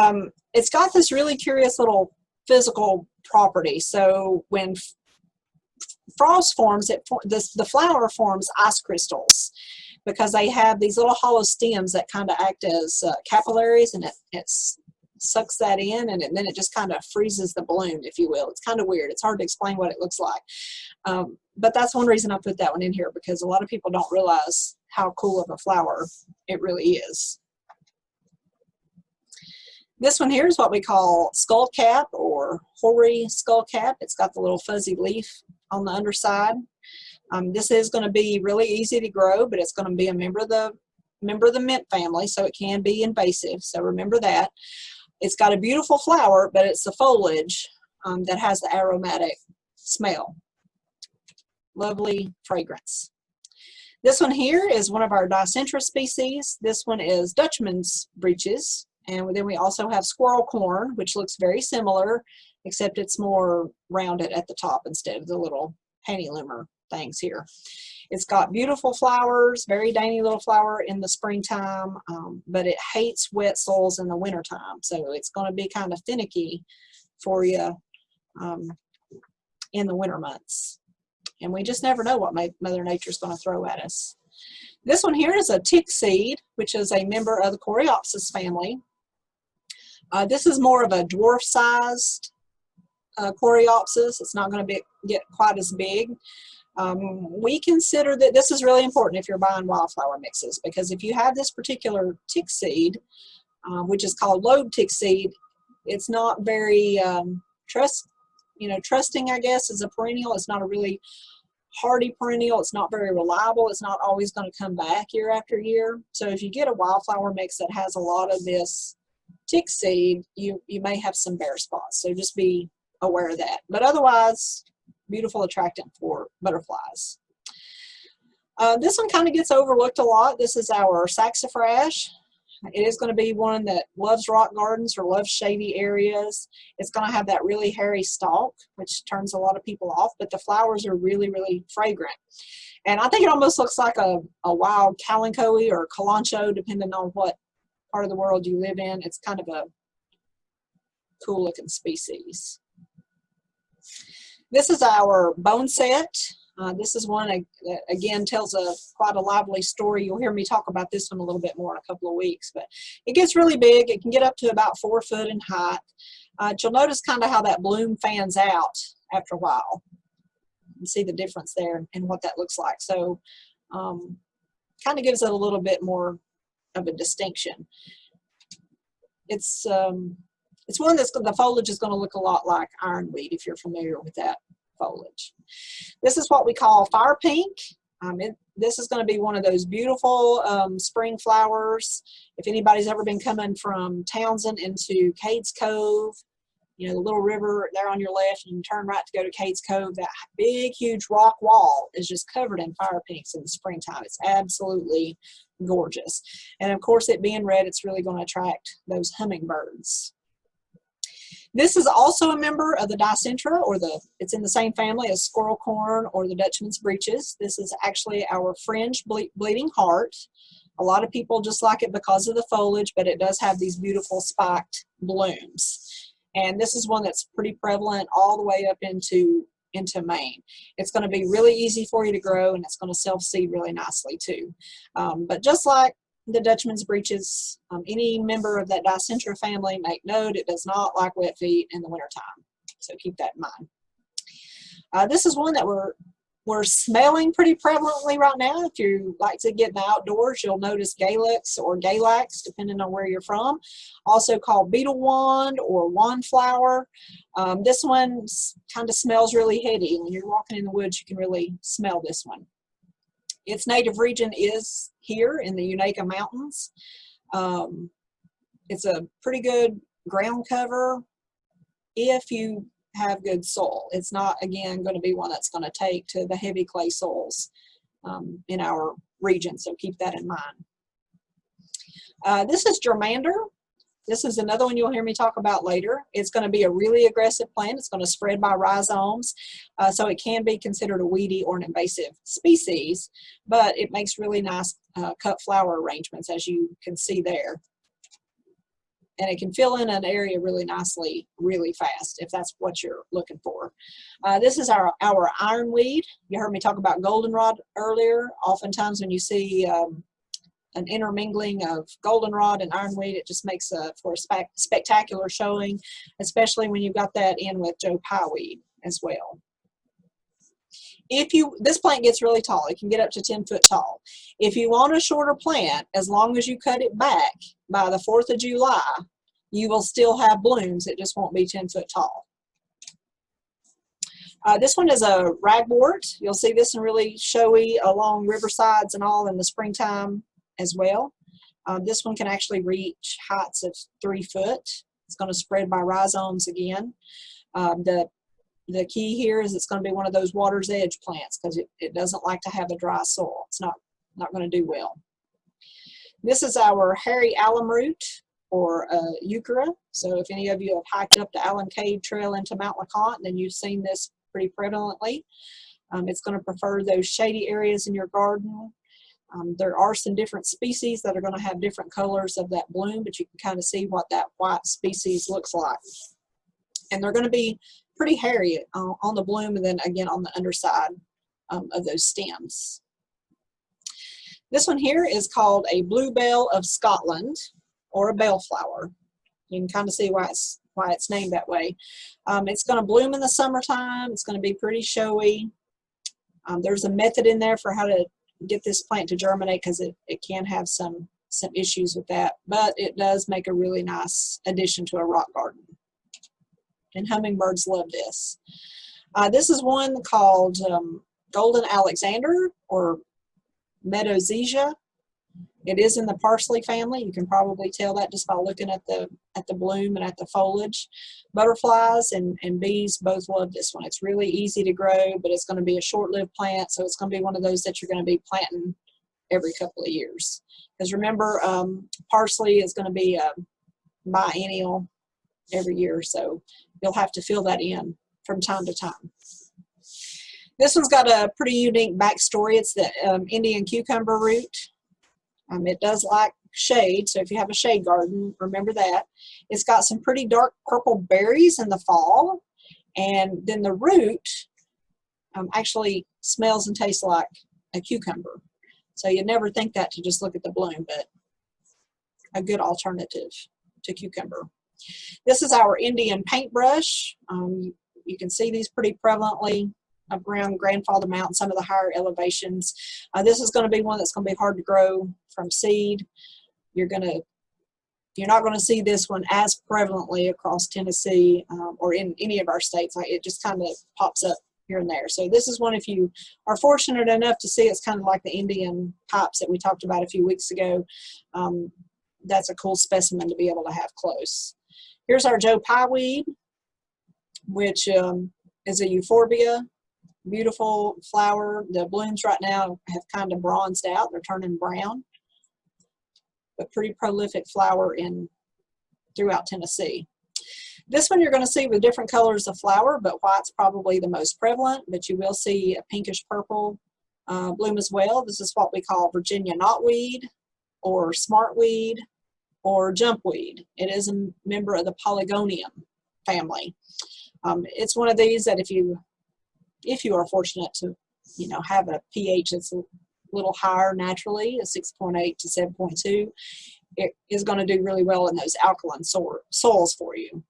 it's got this really curious little physical property. So when frost forms, the flower forms ice crystals, because they have these little hollow stems that kind of act as capillaries, and it sucks that in, and then it just kind of freezes the bloom, if you will. It's kind of weird. It's hard to explain what it looks like. But that's one reason I put that one in here, because a lot of people don't realize how cool of a flower it really is. This one here is what we call skullcap, or hoary skullcap. It's got the little fuzzy leaf on the underside. This is going to be really easy to grow, but it's going to be a member of the mint family, so it can be invasive. So remember that. It's got a beautiful flower, but it's the foliage that has the aromatic smell. Lovely fragrance. This one here is one of our dicentra species. This one is Dutchman's breeches, and then we also have squirrel corn, which looks very similar, except it's more rounded at the top instead of the little panty limmer things here. It's got beautiful flowers, very dainty little flower in the springtime, but it hates wet soils in the wintertime. So it's going to be kind of finicky for you in the winter months. And we just never know what Mother Nature's going to throw at us. This one here is a tick seed, which is a member of the Coreopsis family. This is more of a dwarf-sized Coreopsis. It's not going to get quite as big. We consider that this is really important if you're buying wildflower mixes, because if you have this particular tick seed, which is called lobe tick seed, it's not very trusting, I guess, as a perennial. It's not a really hardy perennial. It's not very reliable. It's not always going to come back year after year. So if you get a wildflower mix that has a lot of this tick seed, you may have some bare spots. So just be aware of that. But otherwise, beautiful attractant for butterflies. This one kind of gets overlooked a lot. This is our saxifrage. It is going to be one that loves rock gardens or loves shady areas. It's going to have that really hairy stalk, which turns a lot of people off, but the flowers are really, really fragrant. And I think it almost looks like a wild kalanchoe or kalanchoe, depending on what part of the world you live in. It's kind of a cool looking species. This is our boneset. This is one that again tells quite a lively story. You'll hear me talk about this one a little bit more in a couple of weeks, but it gets really big. It can get up to about 4 foot in height. You'll notice kind of how that bloom fans out after a while. You see the difference there and what that looks like. So kind of gives it a little bit more of a distinction. It's one that's, the foliage is going to look a lot like ironweed if you're familiar with that foliage. This is what we call fire pink. This is going to be one of those beautiful spring flowers. If anybody's ever been coming from Townsend into Cades Cove, you know, the little river there on your left, and you turn right to go to Cades Cove, that big, huge rock wall is just covered in fire pinks in the springtime. It's absolutely gorgeous. And of course, it being red, it's really going to attract those hummingbirds. This is also a member of the Dicentra, or it's in the same family as squirrel corn or the Dutchman's breeches. This is actually our fringe bleeding heart. A lot of people just like it because of the foliage, but it does have these beautiful spiked blooms. And this is one that's pretty prevalent all the way up into Maine. It's going to be really easy for you to grow, and it's going to self-seed really nicely too. But just like the Dutchman's breeches, any member of that Dicentra family, make note, it does not like wet feet in the wintertime. So keep that in mind. This is one that we're smelling pretty prevalently right now. If you like to get in the outdoors, you'll notice Galix or Galax, depending on where you're from. Also called beetle wand or wildflower. This one kind of smells really heady. When you're walking in the woods, you can really smell this one. Its native region is here in the Unaka Mountains. It's a pretty good ground cover if you have good soil. It's not, again, going to be one that's going to take to the heavy clay soils in our region, so keep that in mind. This is germander. This is another one you'll hear me talk about later. It's going to be a really aggressive plant. It's going to spread by rhizomes, so it can be considered a weedy or an invasive species, but it makes really nice cut flower arrangements, as you can see there. And it can fill in an area really nicely, really fast, if that's what you're looking for. This is our ironweed. You heard me talk about goldenrod earlier. Oftentimes when you see an intermingling of goldenrod and ironweed, it just makes for a spectacular showing, especially when you've got that in with Joe Pyeweed as well. This plant gets really tall. It can get up to 10 foot tall. If you want a shorter plant, as long as you cut it back by the 4th of July, you will still have blooms. It just won't be 10 foot tall. This one is a ragwort. You'll see this one really showy along riversides and all in the springtime as well. This one can actually reach heights of 3 foot. It's going to spread by rhizomes again. The key here is it's going to be one of those water's edge plants because it doesn't like to have a dry soil. It's not going to do well. This is our hairy alum root, or euchera. So if any of you have hiked up the Allen Cave Trail into Mount LeConte, then you've seen this pretty prevalently. It's going to prefer those shady areas in your garden. There are some different species that are going to have different colors of that bloom, but you can kind of see what that white species looks like. And they're going to be pretty hairy on the bloom, and then again on the underside of those stems. This one here is called a bluebell of Scotland, or a bellflower. You can kind of see why it's named that way. It's going to bloom in the summertime. It's going to be pretty showy. There's a method in there for how to get this plant to germinate, because it can have some issues with that, but it does make a really nice addition to a rock garden. And hummingbirds love this. This is one called Golden Alexander, or Meadowsia. It is in the parsley family. You can probably tell that just by looking at the bloom and at the foliage. Butterflies and bees both love this one. It's really easy to grow, but it's going to be a short-lived plant, so it's going to be one of those that you're going to be planting every couple of years. Because remember, parsley is going to be a biennial every year, so you'll have to fill that in from time to time. This one's got a pretty unique backstory. It's the Indian cucumber root. It does like shade, so if you have a shade garden, remember that. It's got some pretty dark purple berries in the fall, and then the root actually smells and tastes like a cucumber. So you'd never think that to just look at the bloom, but a good alternative to cucumber. This is our Indian paintbrush. You can see these pretty prevalently around Grandfather Mountain, some of the higher elevations. This is going to be one that's going to be hard to grow from seed. You're not going to see this one as prevalently across Tennessee or in any of our states. It just kind of pops up here and there. So this is one, if you are fortunate enough to see, it's kind of like the Indian pipes that we talked about a few weeks ago. That's a cool specimen to be able to have close. Here's our Joe Pye weed, which is a euphorbia. Beautiful flower. The blooms right now have kind of bronzed out. They're turning brown. But pretty prolific flower throughout Tennessee. This one you're going to see with different colors of flower, but white's probably the most prevalent, but you will see a pinkish purple bloom as well. This is what we call Virginia knotweed or smartweed or jumpweed. It is a member of the Polygonum family. It's one of these that if you are fortunate to, have a pH that's a little higher naturally, a 6.8 to 7.2, it is going to do really well in those alkaline soils for you.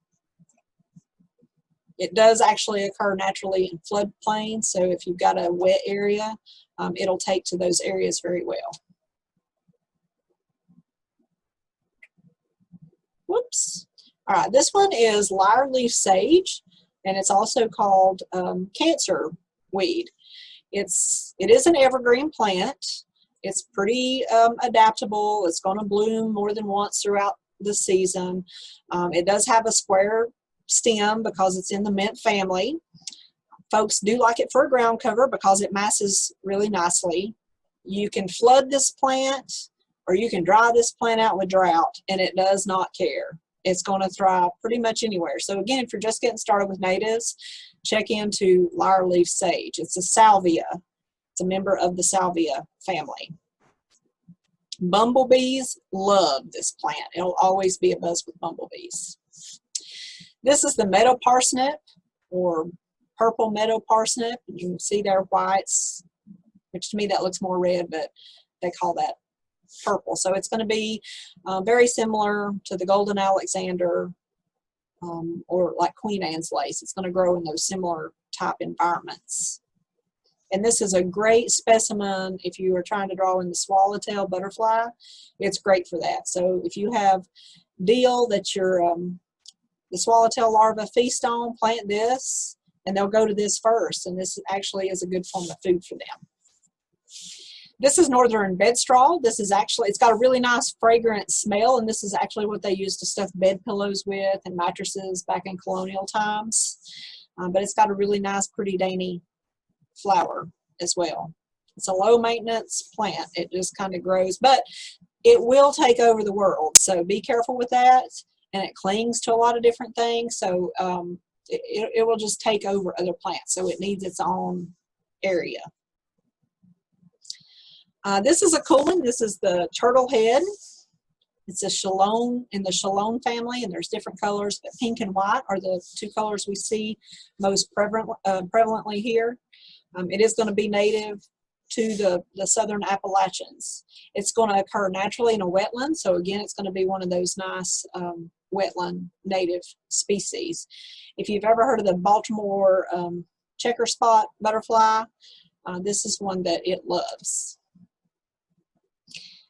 It does actually occur naturally in floodplains, so if you've got a wet area, it'll take to those areas very well. Whoops. All right, this one is lyre leaf sage, and it's also called cancer weed. It is an evergreen plant. It's pretty adaptable. It's going to bloom more than once throughout the season. It does have a square stem because it's in the mint family. Folks do like it for a ground cover because it masses really nicely. You can flood this plant or you can dry this plant out with drought, and it does not care. It's going to thrive pretty much anywhere. So again, if you're just getting started with natives, check into lyre leaf sage. It's a salvia. It's a member of the salvia family. Bumblebees love this plant. It'll always be abuzz with bumblebees. This is the meadow parsnip or purple meadow parsnip. You can see there whites, which to me that looks more red, but they call that purple. So it's going to be very similar to the golden Alexander or like Queen Anne's lace. It's going to grow in those similar type environments. And this is a great specimen if you are trying to draw in the swallowtail butterfly. It's great for that. So if you have deal that your the swallowtail larvae feast on, plant this, and they'll go to this first. And this actually is a good form of food for them. This is northern bedstraw. This is actually, it's got a really nice fragrant smell, and this is actually what they used to stuff bed pillows with and mattresses back in colonial times. But it's got a really nice, pretty dainty flower as well. It's a low maintenance plant. It just kind of grows, but it will take over the world. So be careful with that. And it clings to a lot of different things. So it will just take over other plants. So it needs its own area. This is a cool one. This is the turtle head. It's a chalone in the chalone family, and there's different colors, but pink and white are the two colors we see most prevalently here. It is going to be native to the southern Appalachians. It's going to occur naturally in a wetland, so again, it's going to be one of those nice wetland native species. If you've ever heard of the Baltimore checker spot butterfly, this is one that it loves.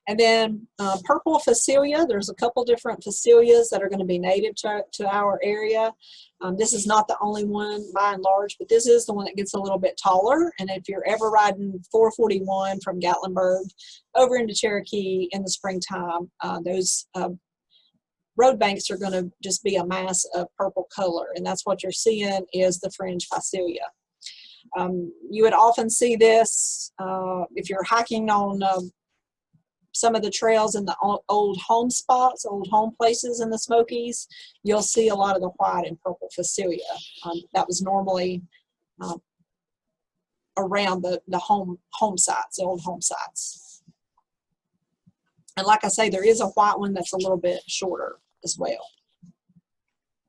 And then purple phacelia, there's a couple different phacelias that are going to be native to our area. This is not the only one by and large, but this is the one that gets a little bit taller. And if you're ever riding 441 from Gatlinburg over into Cherokee in the springtime, those road banks are going to just be a mass of purple color. And that's what you're seeing is the fringe phacelia. You would often see this if you're hiking on some of the trails in the old home spots, old home places in the Smokies, you'll see a lot of the white and purple Phacelia. That was normally around the home sites, the old home sites. And like I say, there is a white one that's a little bit shorter as well.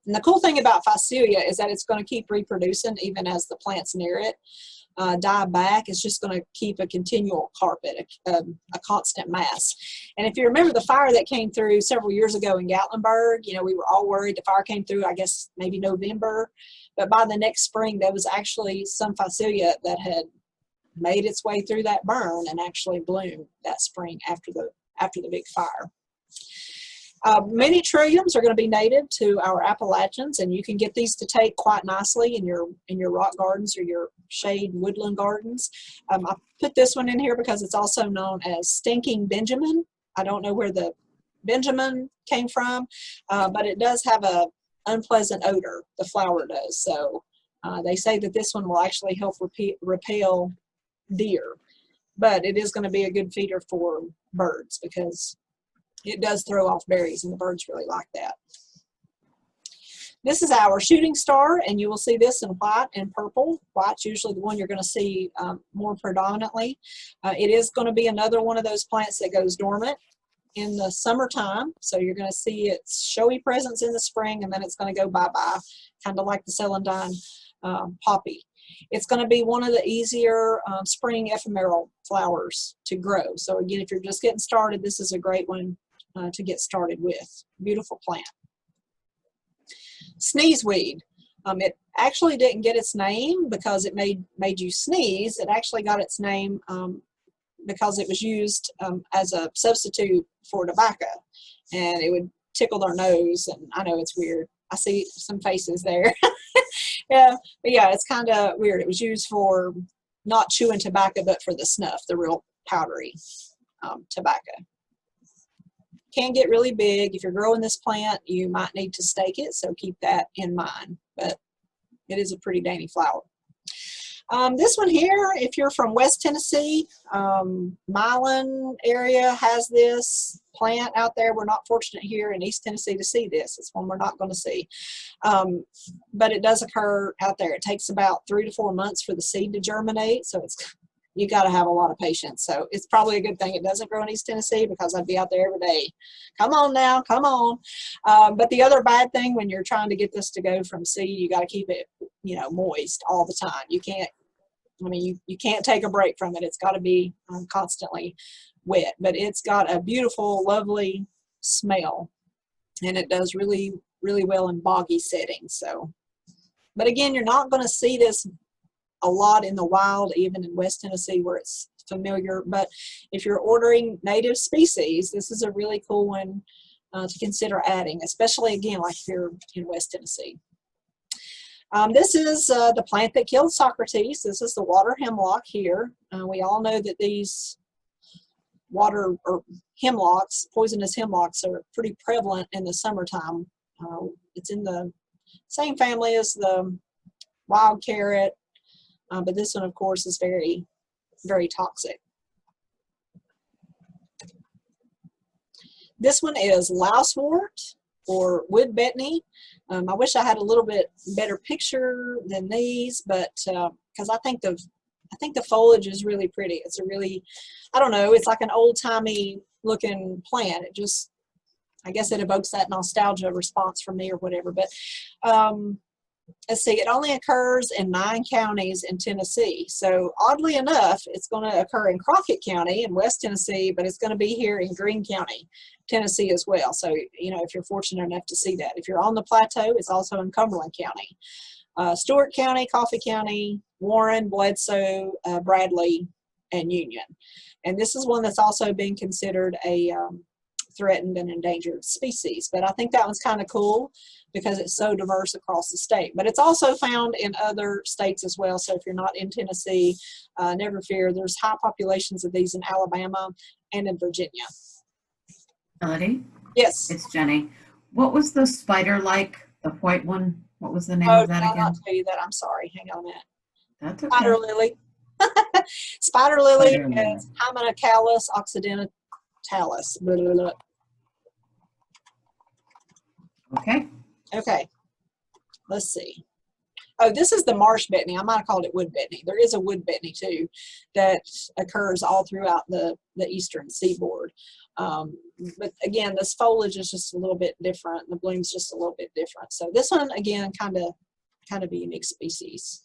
And the cool thing about Phacelia is that it's going to keep reproducing even as the plants near it die back. It's just going to keep a continual carpet, a constant mass. And if you remember the fire that came through several years ago in Gatlinburg, you know, we were all worried. The fire came through, I guess, maybe November. But by the next spring, there was actually some Phacelia that had made its way through that burn and actually bloomed that spring after the big fire. Many trilliums are going to be native to our Appalachians, and you can get these to take quite nicely in your rock gardens or your shade woodland gardens. I put this one in here because it's also known as stinking Benjamin. I don't know where the Benjamin came from, but it does have a unpleasant odor. The flower does. So they say that this one will actually help repel deer, but it is going to be a good feeder for birds because it does throw off berries, and the birds really like that. This is our shooting star, and you will see this in white and purple. White's usually the one you're going to see more predominantly. It is going to be another one of those plants that goes dormant in the summertime, so you're going to see its showy presence in the spring, and then it's going to go bye-bye, kind of like the celandine poppy. It's going to be one of the easier spring ephemeral flowers to grow. So again, if you're just getting started, this is a great one to get started with. Beautiful plant. Sneezeweed. It actually didn't get its name because it made you sneeze. It actually got its name because it was used as a substitute for tobacco, and it would tickle their nose. And I know it's weird. I see some faces there. Yeah, but yeah, it's kind of weird. It was used for not chewing tobacco, but for the snuff, the real powdery tobacco. Can get really big. If you're growing this plant, you might need to stake it, so keep that in mind. But it is a pretty dainty flower. This one here, if you're from West Tennessee, Milan area has this plant out there. We're not fortunate here in East Tennessee to see this. It's one we're not going to see. But it does occur out there. It takes about 3 to 4 months for the seed to germinate, so you got to have a lot of patience. So it's probably a good thing it doesn't grow in East Tennessee because I'd be out there every day. Come on now, come on. But the other bad thing when you're trying to get this to go from seed, you got to keep it, you know, moist all the time. You can't, I mean, you can't take a break from it. It's got to be constantly wet. But it's got a beautiful, lovely smell, and it does really, really well in boggy settings. So, but again, you're not going to see this a lot in the wild, even in West Tennessee where it's familiar. But if you're ordering native species, this is a really cool one to consider adding, especially again, like if you're in West Tennessee. This is the plant that killed Socrates. This is the water hemlock here. We all know that these water or hemlocks, poisonous hemlocks, are pretty prevalent in the summertime. It's in the same family as the wild carrot, but this one, of course, is very, very toxic. This one is lousewort or wood betony. I wish I had a little bit better picture than these, but because I think the foliage is really pretty. It's a really, I don't know, it's like an old-timey looking plant. It just, I guess it evokes that nostalgia response from me or whatever. But let's see, it only occurs in 9 counties in Tennessee. So oddly enough, it's going to occur in Crockett County in West Tennessee, but it's going to be here in Greene County, Tennessee as well. So, you know, if you're fortunate enough to see that. If you're on the plateau, it's also in Cumberland County. Stewart County, Coffee County, Warren, Bledsoe, Bradley, and Union. And this is one that's also being considered a threatened and endangered species. But I think that one's kind of cool because it's so diverse across the state. But it's also found in other states as well. So if you're not in Tennessee, never fear. There's high populations of these in Alabama and in Virginia. Melody? Yes. It's Jenny. What was the spider-like, the white one? What was the name of that again? I'll tell you that. I'm sorry. Hang on a minute. That's okay. Spider lily. Spider lily is Hymenocallis occidental. talus. Blah, blah, blah. Okay. Okay, let's see. Oh, this is the marsh betony. I might have called it wood betony. There is a wood betony too that occurs all throughout the eastern seaboard. But again, this foliage is just a little bit different. The bloom's just a little bit different. So this one, again, kind of a unique species.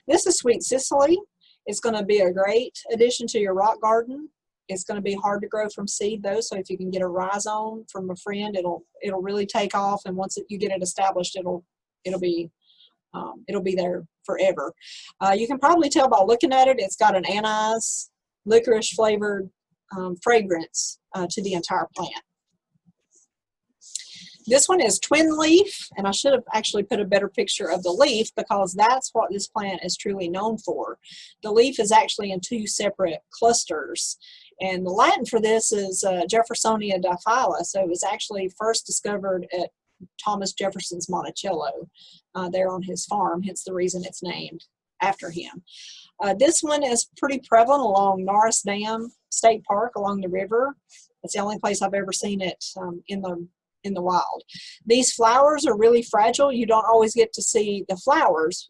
This is sweet Cicely. It's going to be a great addition to your rock garden. It's going to be hard to grow from seed though, so if you can get a rhizome from a friend, it'll really take off. And once you get it established, it'll be there forever. You can probably tell by looking at it, it's got an anise, licorice flavored fragrance to the entire plant. This one is twin leaf, and I should have actually put a better picture of the leaf because that's what this plant is truly known for. The leaf is actually in two separate clusters, and the Latin for this is Jeffersonia diphylla, so it was actually first discovered at Thomas Jefferson's Monticello there on his farm, hence the reason it's named after him. This one is pretty prevalent along Norris Dam State Park along the river. It's the only place I've ever seen it in the wild. These flowers are really fragile. You don't always get to see the flowers,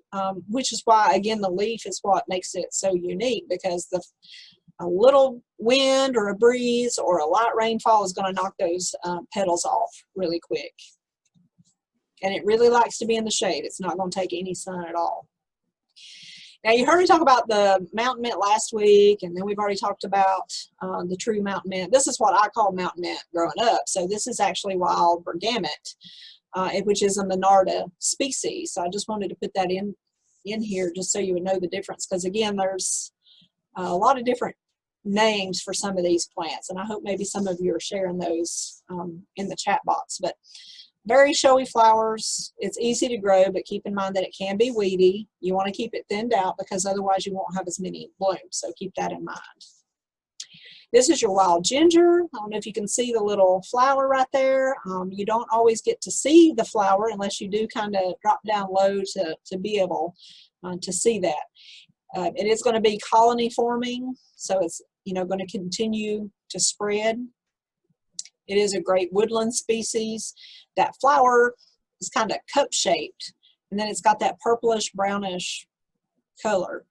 which is why, again, the leaf is what makes it so unique, because a little wind or a breeze or a light rainfall is going to knock those petals off really quick. And it really likes to be in the shade. It's not going to take any sun at all. Now, you heard me talk about the mountain mint last week, and then we've already talked about the true mountain mint. This is what I call mountain mint growing up. So this is actually wild bergamot, which is a Monarda species. So I just wanted to put that in here just so you would know the difference, because again, there's a lot of different names for some of these plants, and I hope maybe some of you are sharing those in the chat box. But very showy flowers. It's easy to grow, but keep in mind that it can be weedy. You want to keep it thinned out because otherwise you won't have as many blooms, so keep that in mind. This is your wild ginger. I don't know if you can see the little flower right there. You don't always get to see the flower unless you do kind of drop down low to be able to see that. It is going to be colony forming, so it's going to continue to spread. It is a great woodland species. That flower is kind of cup-shaped, and then it's got that purplish brownish color.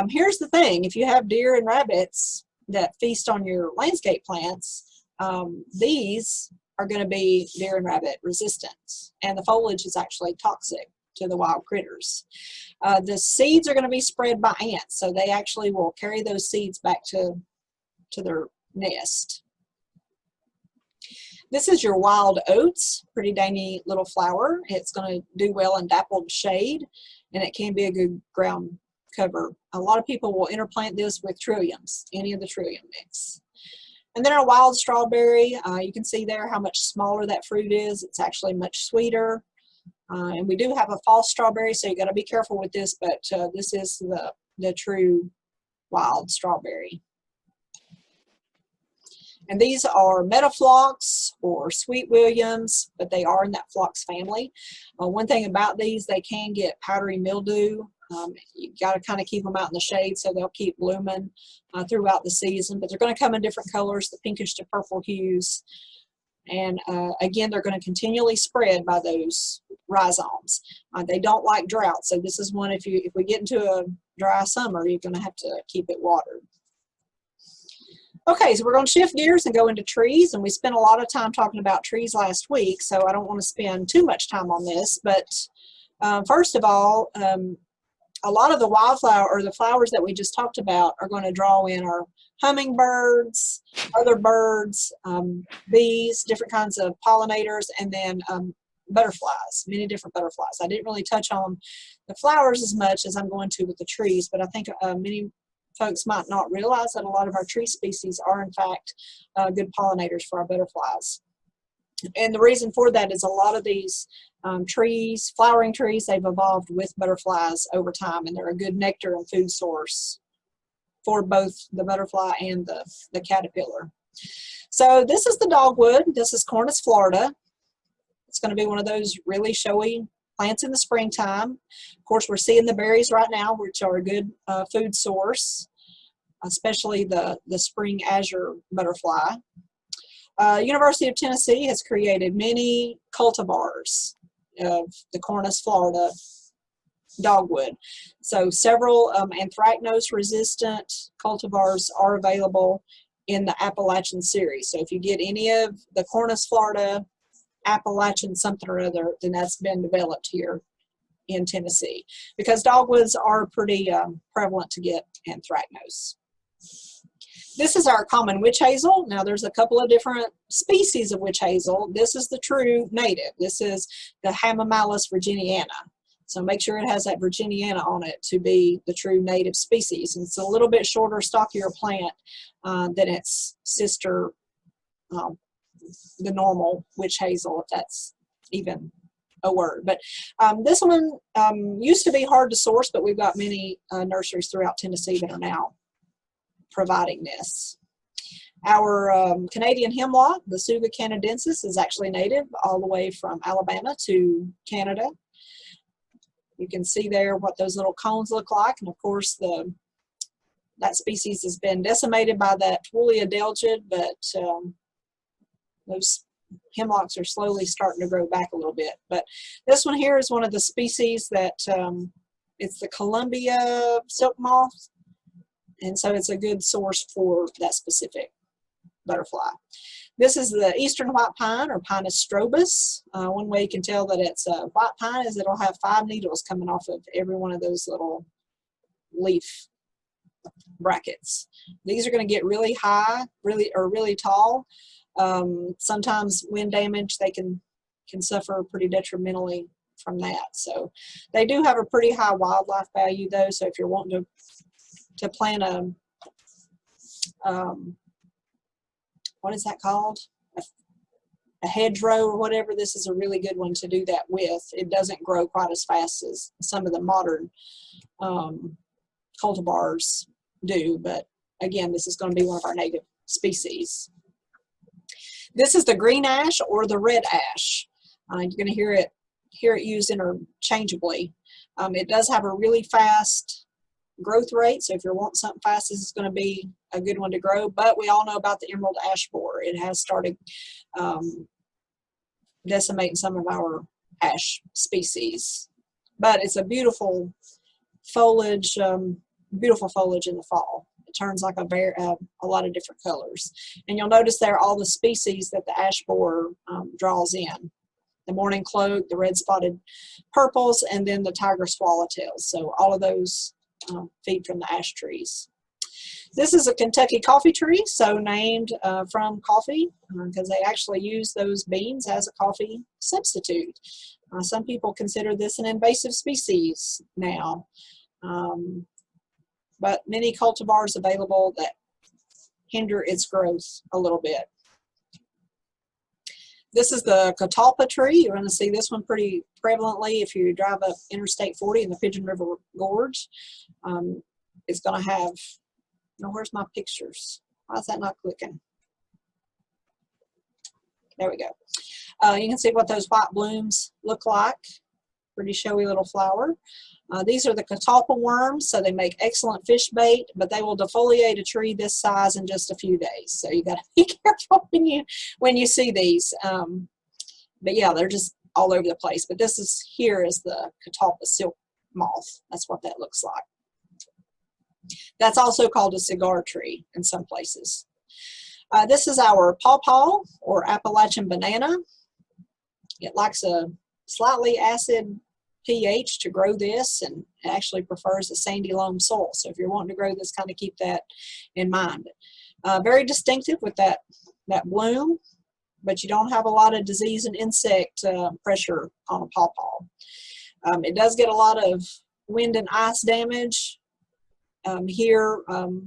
Here's the thing, if you have deer and rabbits that feast on your landscape plants, these are going to be deer and rabbit resistant, and the foliage is actually toxic to the wild critters. The seeds are going to be spread by ants, so they actually will carry those seeds back to their nest. This is your wild oats, pretty dainty little flower. It's going to do well in dappled shade, and it can be a good ground cover. A lot of people will interplant this with trilliums, any of the trillium mix. And then our wild strawberry, you can see there how much smaller that fruit is. It's actually much sweeter. And we do have a false strawberry, so you got to be careful with this, but this is the true wild strawberry. And these are metaflox or sweet williams, but they are in that phlox family. One thing about these, they can get powdery mildew. You got to kind of keep them out in the shade so they'll keep blooming throughout the season, but they're going to come in different colors, the pinkish to purple hues. And again, they're going to continually spread by those rhizomes. They don't like drought, so this is one, if we get into a dry summer, you're going to have to keep it watered. Okay, so we're going to shift gears and go into trees, and we spent a lot of time talking about trees last week, so I don't want to spend too much time on this, but first of all, a lot of the wildflower or the flowers that we just talked about are going to draw in our hummingbirds, other birds, bees, different kinds of pollinators, and then butterflies, many different butterflies. I didn't really touch on the flowers as much as I'm going to with the trees, but I think many folks might not realize that a lot of our tree species are in fact good pollinators for our butterflies. And the reason for that is a lot of these trees, flowering trees, they've evolved with butterflies over time, and they're a good nectar and food source for both the butterfly and the caterpillar. So this is the dogwood. This is Cornus Florida. It's going to be one of those really showy plants in the springtime. Of course, we're seeing the berries right now, which are a good food source, especially the spring azure butterfly. University of Tennessee has created many cultivars of the Cornus Florida dogwood. So several anthracnose resistant cultivars are available in the Appalachian series. So if you get any of the Cornus Florida, Appalachian something or other, then that's been developed here in Tennessee, because dogwoods are pretty prevalent to get anthracnose. This is our common witch hazel. Now there's a couple of different species of witch hazel. This is the true native. This is the Hamamelis virginiana. So make sure it has that virginiana on it to be the true native species. And it's a little bit shorter, stockier plant than its sister, the normal witch hazel, if that's even a word. But this one used to be hard to source, but we've got many nurseries throughout Tennessee that are now providing this. Our Canadian hemlock, the Tsuga canadensis, is actually native all the way from Alabama to Canada. You can see there what those little cones look like, and of course that species has been decimated by that woolly adelgid, but those hemlocks are slowly starting to grow back a little bit. But this one here is one of the species that it's the Columbia silk moth, and so it's a good source for that specific butterfly. This is the eastern white pine, or Pinus strobus. One way you can tell that it's a white pine is it'll have 5 needles coming off of every one of those little leaf brackets. These are going to get really high, really tall. Sometimes wind damage, they can suffer pretty detrimentally from that. So they do have a pretty high wildlife value though. So if you're wanting to plant a what is that called? A hedgerow or whatever, this is a really good one to do that with. It doesn't grow quite as fast as some of the modern cultivars do, but again, this is going to be one of our native species. This is the green ash or the red ash. You're going to hear it used interchangeably. It does have a really fast growth rate, so if you're wanting something fast, this is going to be a good one to grow. But we all know about the emerald ash borer. It has started decimating some of our ash species, but it's a beautiful foliage, beautiful foliage in the fall. It turns like a lot of different colors, and you'll notice there all the species that the ash borer draws in: the morning cloak, the red spotted purples, and then the tiger swallowtails. So all of those feed from the ash trees. This is a Kentucky coffee tree, so named from coffee because they actually use those beans as a coffee substitute. Some people consider this an invasive species now, but many cultivars available that hinder its growth a little bit. This is the catalpa tree. You're going to see this one pretty prevalently if you drive up Interstate 40 in the Pigeon River Gorge. It's going to have, where's my pictures? Why is that not clicking? There we go. You can see what those white blooms look like. Pretty showy little flower. These are the catalpa worms, so they make excellent fish bait, but they will defoliate a tree this size in just a few days. So you got to be careful when you see these. But yeah, they're just all over the place. But this is here is the catalpa silk moth. That's what that looks like. That's also called a cigar tree in some places. This is our pawpaw or Appalachian banana. It likes a slightly acid pH to grow this, and it actually prefers a sandy loam soil. So if you're wanting to grow this, kind of keep that in mind. Very distinctive with that bloom, but you don't have a lot of disease and insect pressure on a pawpaw. It does get a lot of wind and ice damage here,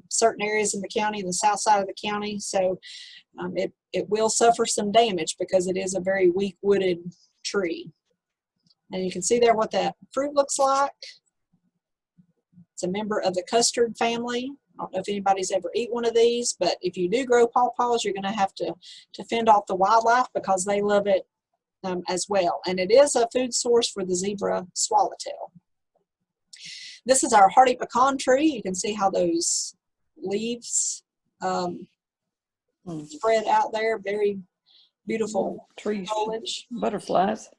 certain areas in the county, the south side of the county. So it will suffer some damage because it is a very weak wooded tree. And you can see there what that fruit looks like. It's a member of the custard family. I don't know if anybody's ever eaten one of these, but if you do grow pawpaws, you're going to have to fend off the wildlife because they love it as well. And it is a food source for the zebra swallowtail. This is our hardy pecan tree. You can see how those leaves spread out there. Very beautiful Trees, foliage. butterflies.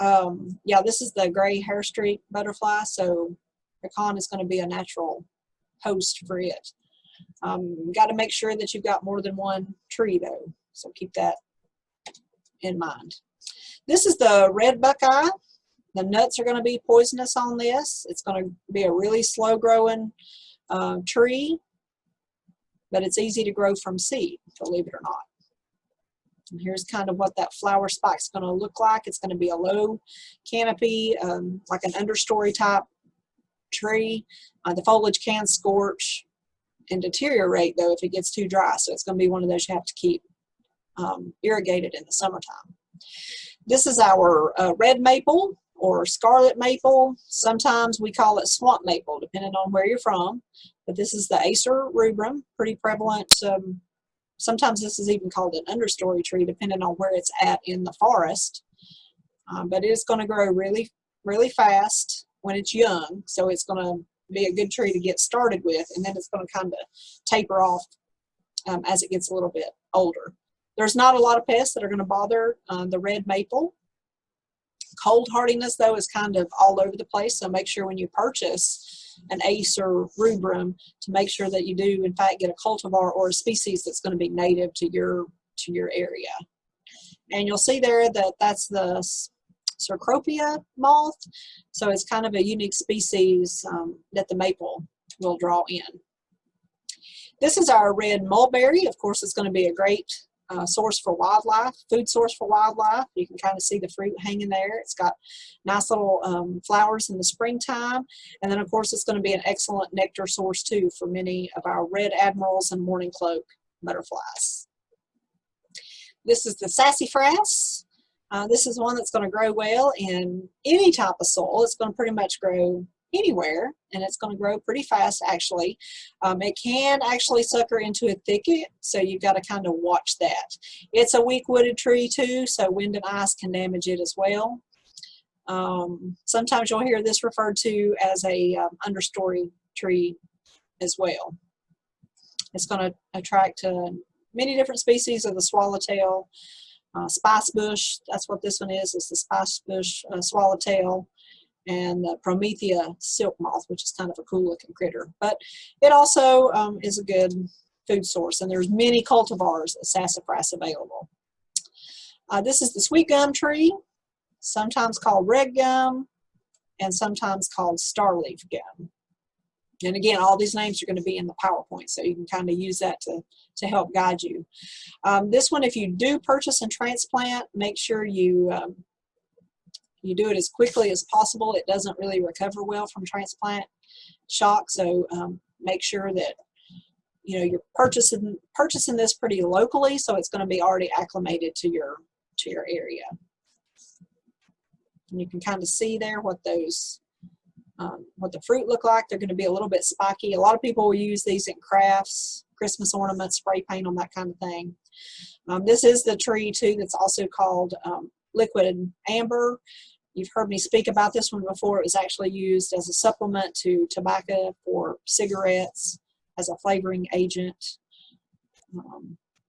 Yeah, this is the gray hair streak butterfly, so pecan is going to be a natural host for it. You got to make sure that you've got more than one tree though, so keep that in mind. This is the red buckeye. The nuts are going to be poisonous on this. It's going to be a really slow growing tree, but it's easy to grow from seed, believe it or not. And here's kind of what that flower spike is going to look like. It's going to be a low canopy, like an understory type tree. The foliage can scorch and deteriorate though if it gets too dry, so it's going to be one of those you have to keep irrigated in the summertime. This is our red maple or scarlet maple. Sometimes we call it swamp maple depending on where you're from, but this is the Acer rubrum, pretty prevalent. Sometimes this is even called an understory tree depending on where it's at in the forest, but it's going to grow really, really fast when it's young, so it's going to be a good tree to get started with, and then it's going to kind of taper off as it gets a little bit older. There's not a lot of pests that are going to bother the red maple. Cold hardiness though is kind of all over the place, so make sure when you purchase an Acer rubrum to make sure that you do in fact get a cultivar or a species that's going to be native to your area. And you'll see there that that's the Cecropia moth, so it's kind of a unique species that the maple will draw in. This is our red mulberry. Of course, it's going to be a great source for wildlife, food source for wildlife. You can kind of see the fruit hanging there. It's got nice little flowers in the springtime, and then of course it's going to be an excellent nectar source too for many of our red admirals and morning cloak butterflies. This is the sassafras. This is one that's going to grow well in any type of soil. It's going to pretty much grow anywhere, and it's going to grow pretty fast actually. It can actually sucker into a thicket, so you've got to kind of watch that. It's a weak wooded tree too, so wind and ice can damage it as well. Sometimes you'll hear this referred to as a understory tree as well. It's going to attract many different species of the swallowtail. Spice bush, that's what this one is the spice bush swallowtail, and the Promethea silk moth, which is kind of a cool looking critter. But it also is a good food source, and there's many cultivars of sassafras available. This is the sweet gum tree, sometimes called red gum, and sometimes called starleaf gum. And again, all these names are going to be in the PowerPoint, so you can kind of use that to help guide you. This one, if you do purchase and transplant, make sure you do it as quickly as possible. It doesn't really recover well from transplant shock, so make sure that you're purchasing this pretty locally, so it's going to be already acclimated to your area. And you can kind of see there what those what the fruit look like. They're going to be a little bit spiky. A lot of people will use these in crafts, Christmas ornaments, spray paint on that kind of thing. This is the tree too that's also called liquid amber. You've heard me speak about this one before. It was actually used as a supplement to tobacco for cigarettes, as a flavoring agent,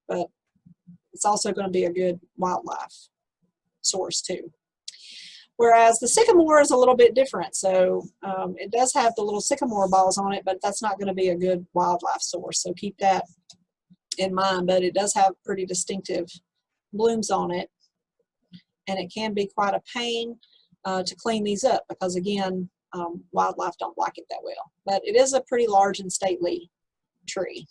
but it's also going to be a good wildlife source too. Whereas the sycamore is a little bit different. So it does have the little sycamore balls on it, but that's not going to be a good wildlife source. So keep that in mind, but it does have pretty distinctive blooms on it. And it can be quite a pain to clean these up because again, wildlife don't like it that well. But it is a pretty large and stately tree.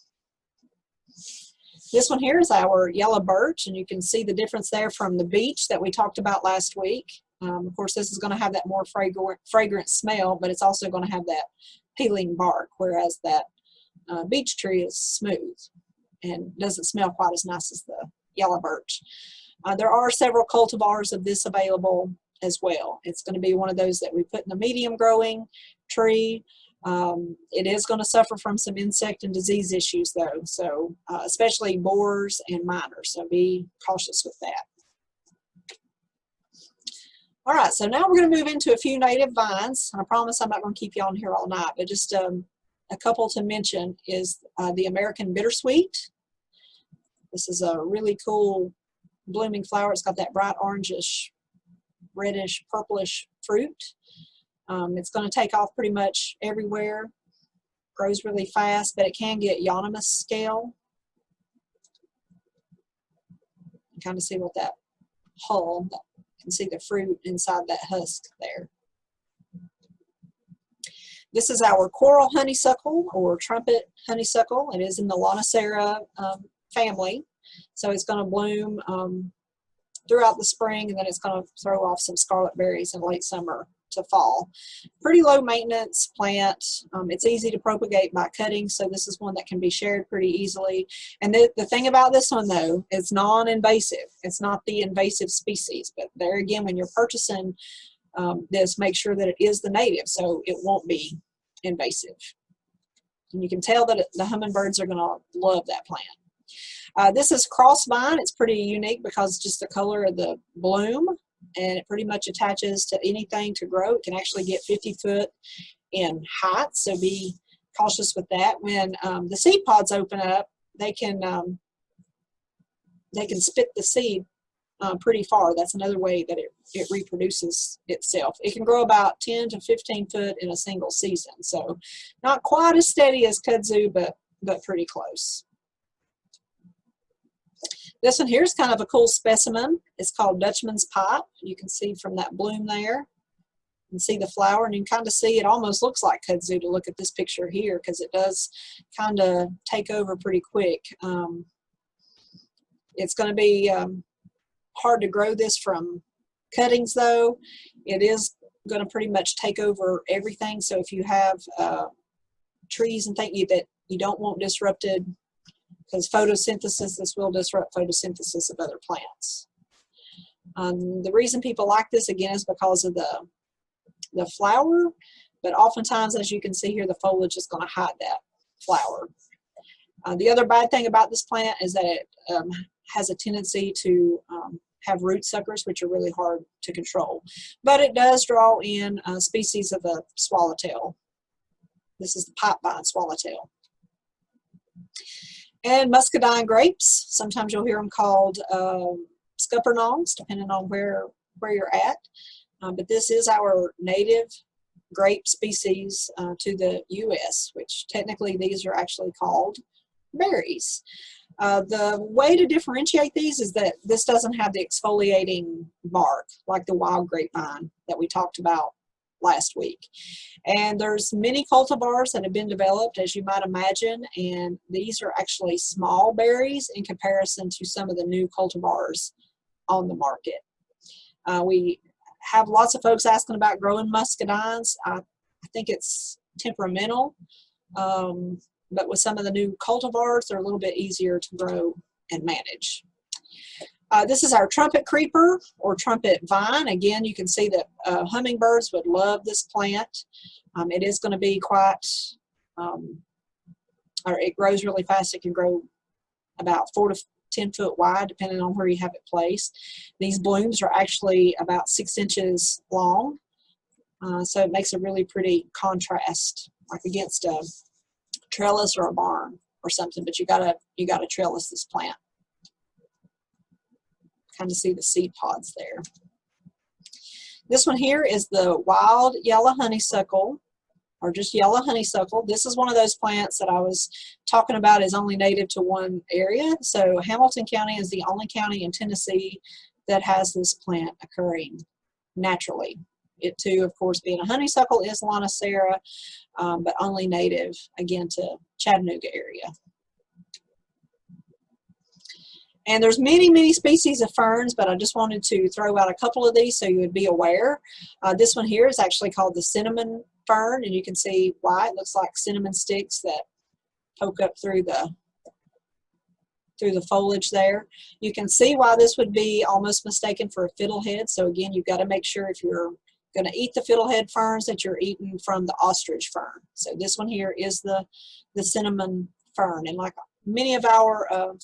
This one here is our yellow birch, and you can see the difference there from the beech that we talked about last week. Of course, this is going to have that more fragrant smell, but it's also going to have that peeling bark, whereas that beech tree is smooth and doesn't smell quite as nice as the yellow birch. There are several cultivars of this available as well. It's going to be one of those that we put in the medium growing tree. It is going to suffer from some insect and disease issues though, so especially borers and miners, so be cautious with that. All right, so now we're going to move into a few native vines. I promise I'm not going to keep you on here all night, but just a couple to mention is the American bittersweet. This is a really cool blooming flower. It's got that bright orangish, reddish, purplish fruit. It's going to take off pretty much everywhere. Grows really fast, but it can get Euonymus scale. You kind of see what that hull, you can see the fruit inside that husk there. This is our coral honeysuckle or trumpet honeysuckle. It is in the Lonicera family. So it's going to bloom throughout the spring, and then it's going to throw off some scarlet berries in late summer to fall. Pretty low maintenance plant. It's easy to propagate by cutting, so this is one that can be shared pretty easily. And the thing about this one though, it's non-invasive. It's not the invasive species, but there again, when you're purchasing this, make sure that it is the native so it won't be invasive. And you can tell that the hummingbirds are going to love that plant. This is crossvine. It's pretty unique because just the color of the bloom, and it pretty much attaches to anything to grow. It can actually get 50 foot in height, so be cautious with that. When the seed pods open up, they can spit the seed pretty far. That's another way that it reproduces itself. It can grow about 10 to 15 foot in a single season, so not quite as steady as kudzu, but pretty close. This one here is kind of a cool specimen. It's called Dutchman's Pipe. You can see from that bloom there. You can see the flower, and you can kind of see it almost looks like kudzu to look at this picture here, because it does kind of take over pretty quick. It's going to be hard to grow this from cuttings though. It is going to pretty much take over everything. So if you have trees and things that you don't want disrupted, because photosynthesis, this will disrupt photosynthesis of other plants. The reason people like this again is because of the flower, but oftentimes, as you can see here, the foliage is going to hide that flower. The other bad thing about this plant is that it has a tendency to have root suckers, which are really hard to control. But it does draw in species of the swallowtail. This is the pipevine swallowtail. And muscadine grapes. Sometimes you'll hear them called scuppernongs, depending on where you're at. But this is our native grape species to the U.S., which technically these are actually called berries. The way to differentiate these is that this doesn't have the exfoliating bark like the wild grapevine that we talked about last week. And there's many cultivars that have been developed, as you might imagine, and these are actually small berries in comparison to some of the new cultivars on the market. We have lots of folks asking about growing muscadines. I think it's temperamental, but with some of the new cultivars, they're a little bit easier to grow and manage. This is our trumpet creeper or trumpet vine. Again, you can see that hummingbirds would love this plant. It is going to be quite, or it grows really fast. It can grow about 4 to 10 foot wide, depending on where you have it placed. These blooms are actually about 6 inches long, so it makes a really pretty contrast, like against a trellis or a barn or something. But you gotta trellis this plant. Kind of see the seed pods there. This one here is the wild yellow honeysuckle, or just yellow honeysuckle. This is one of those plants that I was talking about is only native to one area. So Hamilton County is the only county in Tennessee that has this plant occurring naturally. It too, of course, being a honeysuckle, is Lonicera, but only native, again, to Chattanooga area. And there's many, many species of ferns, but I just wanted to throw out a couple of these so you would be aware. This one here is actually called the cinnamon fern, and you can see why. It looks like cinnamon sticks that poke up through the foliage there. You can see why this would be almost mistaken for a fiddlehead. So again, you've got to make sure if you're going to eat the fiddlehead ferns that you're eating from the ostrich fern. So this one here is the cinnamon fern, and like many of our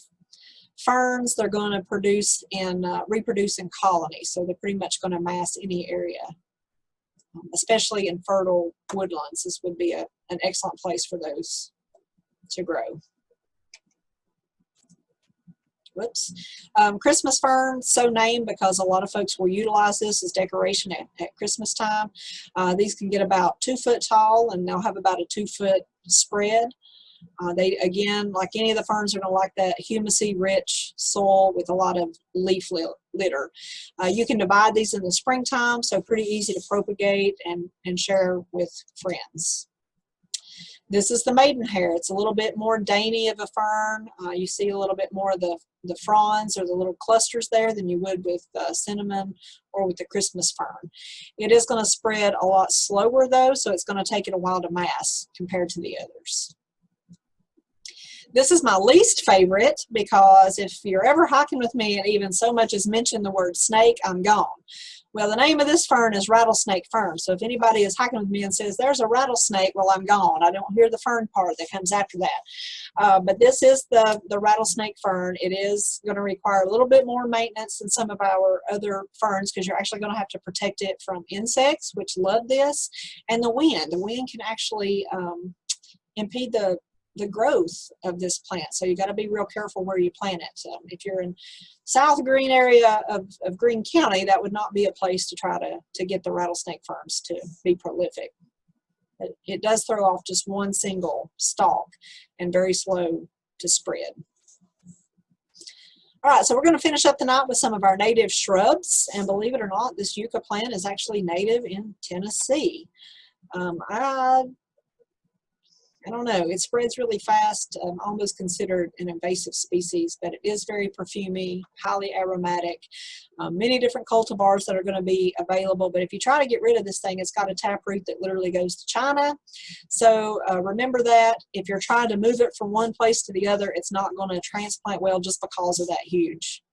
ferns, they're going to produce and reproduce in colonies, so they're pretty much going to mass any area, especially in fertile woodlands. This would be an excellent place for those to grow. Whoops. Christmas fern, so named because a lot of folks will utilize this as decoration at Christmas time. These can get about 2 foot tall, and they'll have about a 2 foot spread. They, again, like any of the ferns, are going to like that humusy rich soil with a lot of leaf litter. You can divide these in the springtime, so pretty easy to propagate and share with friends. This is the maidenhair. It's a little bit more dainty of a fern. You see a little bit more of the fronds or the little clusters there than you would with cinnamon or with the Christmas fern. It is going to spread a lot slower though, so it's going to take it a while to mass compared to the others. This is my least favorite because if you're ever hiking with me and even so much as mention the word snake, I'm gone. Well, the name of this fern is rattlesnake fern. So if anybody is hiking with me and says, there's a rattlesnake, well, I'm gone. I don't hear the fern part that comes after that. But this is the rattlesnake fern. It is going to require a little bit more maintenance than some of our other ferns because you're actually going to have to protect it from insects, which love this, and the wind. The wind can actually impede the growth of this plant, so you got to be real careful where you plant it. If you're in South Green area of Greene County, that would not be a place to try to get the rattlesnake ferns to be prolific. It does throw off just one single stalk and very slow to spread. All right, so we're going to finish up the night with some of our native shrubs, and believe it or not, this yucca plant is actually native in Tennessee. I don't know, it spreads really fast, almost considered an invasive species, but it is very perfumey, highly aromatic. Many different cultivars that are going to be available, but if you try to get rid of this thing, it's got a taproot that literally goes to China. So remember that. If you're trying to move it from one place to the other, it's not going to transplant well just because of that huge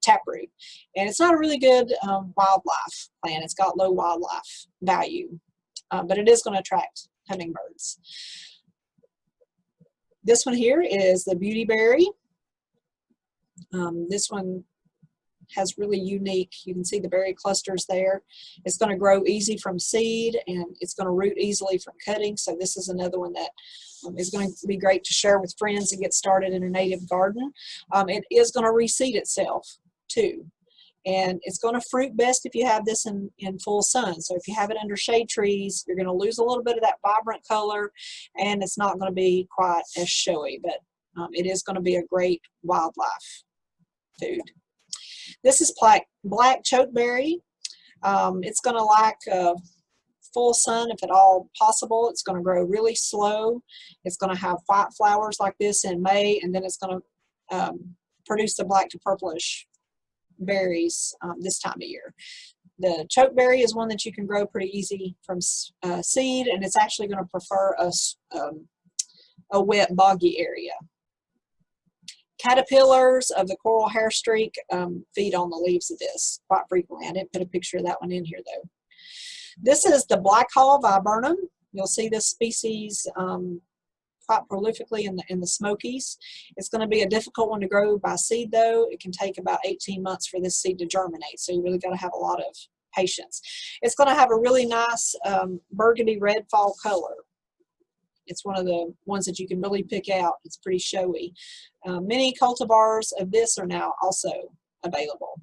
taproot. And it's not a really good wildlife plant. It's got low wildlife value, but it is going to attract hummingbirds. This one here is the beautyberry. This one has really unique, you can see the berry clusters there. It's going to grow easy from seed, and it's going to root easily from cutting. So this is another one that is going to be great to share with friends and get started in a native garden. It is going to reseed itself too. And it's going to fruit best if you have this in full sun. So if you have it under shade trees, you're going to lose a little bit of that vibrant color, and it's not going to be quite as showy, but it is going to be a great wildlife food. This is black chokeberry. It's going to like full sun if at all possible. It's going to grow really slow. It's going to have white flowers like this in May, and then it's going to produce the black to purplish berries this time of year. The chokeberry is one that you can grow pretty easy from seed, and it's actually going to prefer a wet, boggy area. Caterpillars of the coral hairstreak feed on the leaves of this quite frequently. I didn't put a picture of that one in here though. This is the blackhaw viburnum. You'll see this species quite prolifically in the Smokies. It's going to be a difficult one to grow by seed though. It can take about 18 months for this seed to germinate, so you really got to have a lot of patience. It's going to have a really nice burgundy red fall color. It's one of the ones that you can really pick out. It's pretty showy. Many cultivars of this are now also available.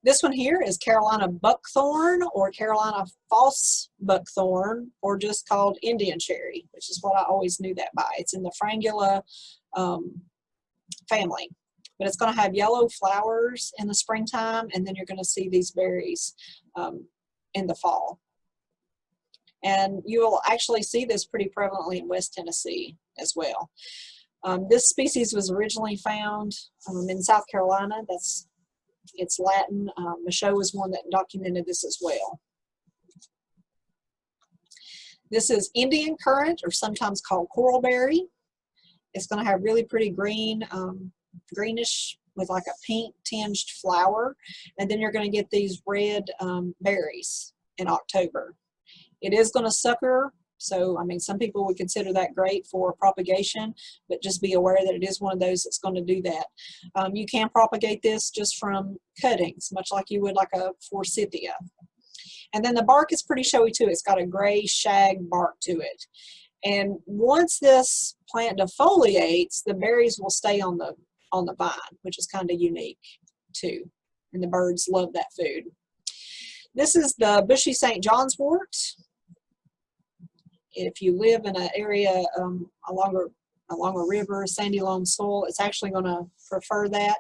This one here is Carolina buckthorn, or Carolina false buckthorn, or just called Indian cherry, which is what I always knew that by. It's in the Frangula family, but it's going to have yellow flowers in the springtime, and then you're going to see these berries in the fall. And you will actually see this pretty prevalently in West Tennessee as well. This species was originally found in South Carolina. It's Latin. Michaud was one that documented this as well. This is Indian currant, or sometimes called coralberry. It's going to have really pretty green, greenish with like a pink tinged flower. And then you're going to get these red berries in October. It is going to sucker, so I mean, some people would consider that great for propagation, but just be aware that it is one of those that's going to do that. You can propagate this just from cuttings, much like you would like a forsythia. And then the bark is pretty showy too. It's got a gray shag bark to it. And once this plant defoliates, the berries will stay on the on the vine, which is kind of unique too. And the birds love that food. This is the bushy St. John's wort. If you live in an area along a river, sandy loam soil, it's actually going to prefer that.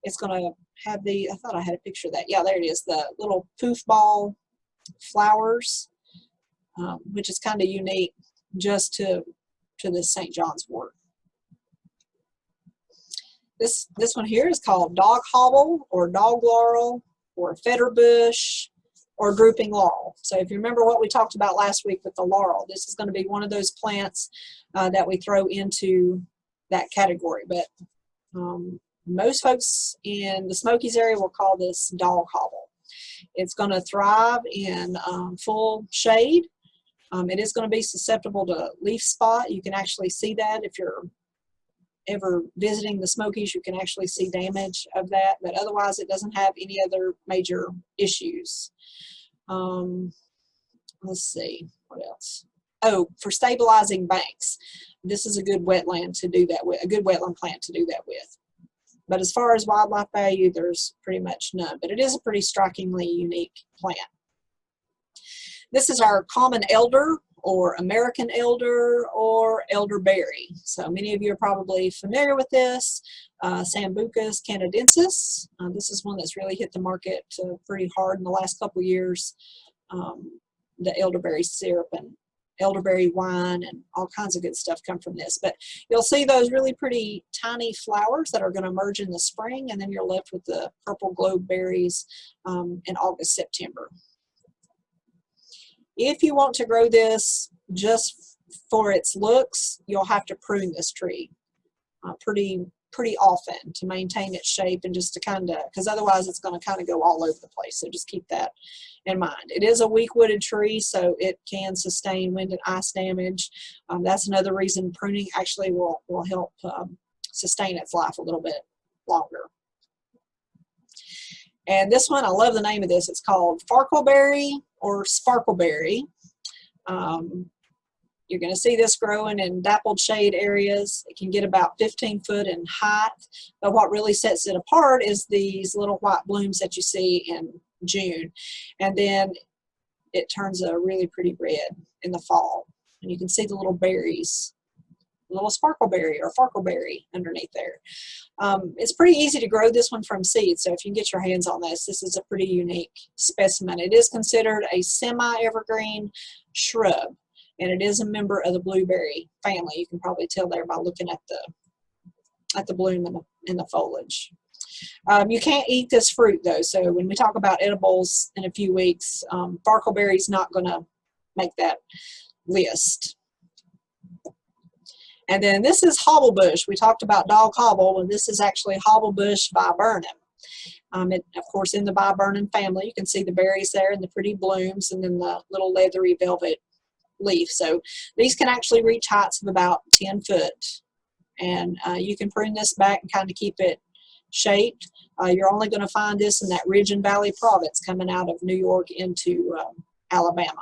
It's going to have the, I thought I had a picture of that. Yeah, there it is, the little poof ball flowers, which is kind of unique just to this St. John's wort. This one here is called dog hobble or dog laurel or fetterbush or drooping laurel. So if you remember what we talked about last week with the laurel, this is going to be one of those plants that we throw into that category. But most folks in the Smokies area will call this dog hobble. It's going to thrive in full shade. It is going to be susceptible to leaf spot. You can actually see that if you're ever visiting the Smokies, you can actually see damage of that, but otherwise it doesn't have any other major issues. Let's see, what else? Oh, for stabilizing banks, this is a good wetland to do that with, a good wetland plant to do that with. But as far as wildlife value, there's pretty much none, but it is a pretty strikingly unique plant. This is our common elder, or American elder, or elderberry. So many of you are probably familiar with this. Sambucus canadensis. This is one that's really hit the market pretty hard in the last couple years. The elderberry syrup and elderberry wine and all kinds of good stuff come from this. But you'll see those really pretty tiny flowers that are going to emerge in the spring, and then you're left with the purple globe berries in August, September. If you want to grow this just for its looks, you'll have to prune this tree pretty often to maintain its shape and just to kind of, because otherwise it's going to kind of go all over the place. So just keep that in mind. It is a weak wooded tree, so it can sustain wind and ice damage. That's another reason pruning actually will help sustain its life a little bit longer. And this one, I love the name of this. It's called farkleberry or sparkleberry. You're going to see this growing in dappled shade areas. It can get about 15 foot in height. But what really sets it apart is these little white blooms that you see in June. And then it turns a really pretty red in the fall. And you can see the little berries, little sparkleberry or farkleberry underneath there. It's pretty easy to grow this one from seed, so if you can get your hands on this, this is a pretty unique specimen. It is considered a semi-evergreen shrub, and it is a member of the blueberry family. You can probably tell there by looking at the bloom in the foliage. You can't eat this fruit though, so when we talk about edibles in a few weeks, farkleberry is not going to make that list. And then this is hobblebush. We talked about dog hobble, and this is actually hobblebush viburnum. Of course, in the viburnum family, you can see the berries there and the pretty blooms, and then the little leathery velvet leaf. So these can actually reach heights of about 10 foot. And you can prune this back and kind of keep it shaped. You're only going to find this in that Ridge and Valley province coming out of New York into Alabama.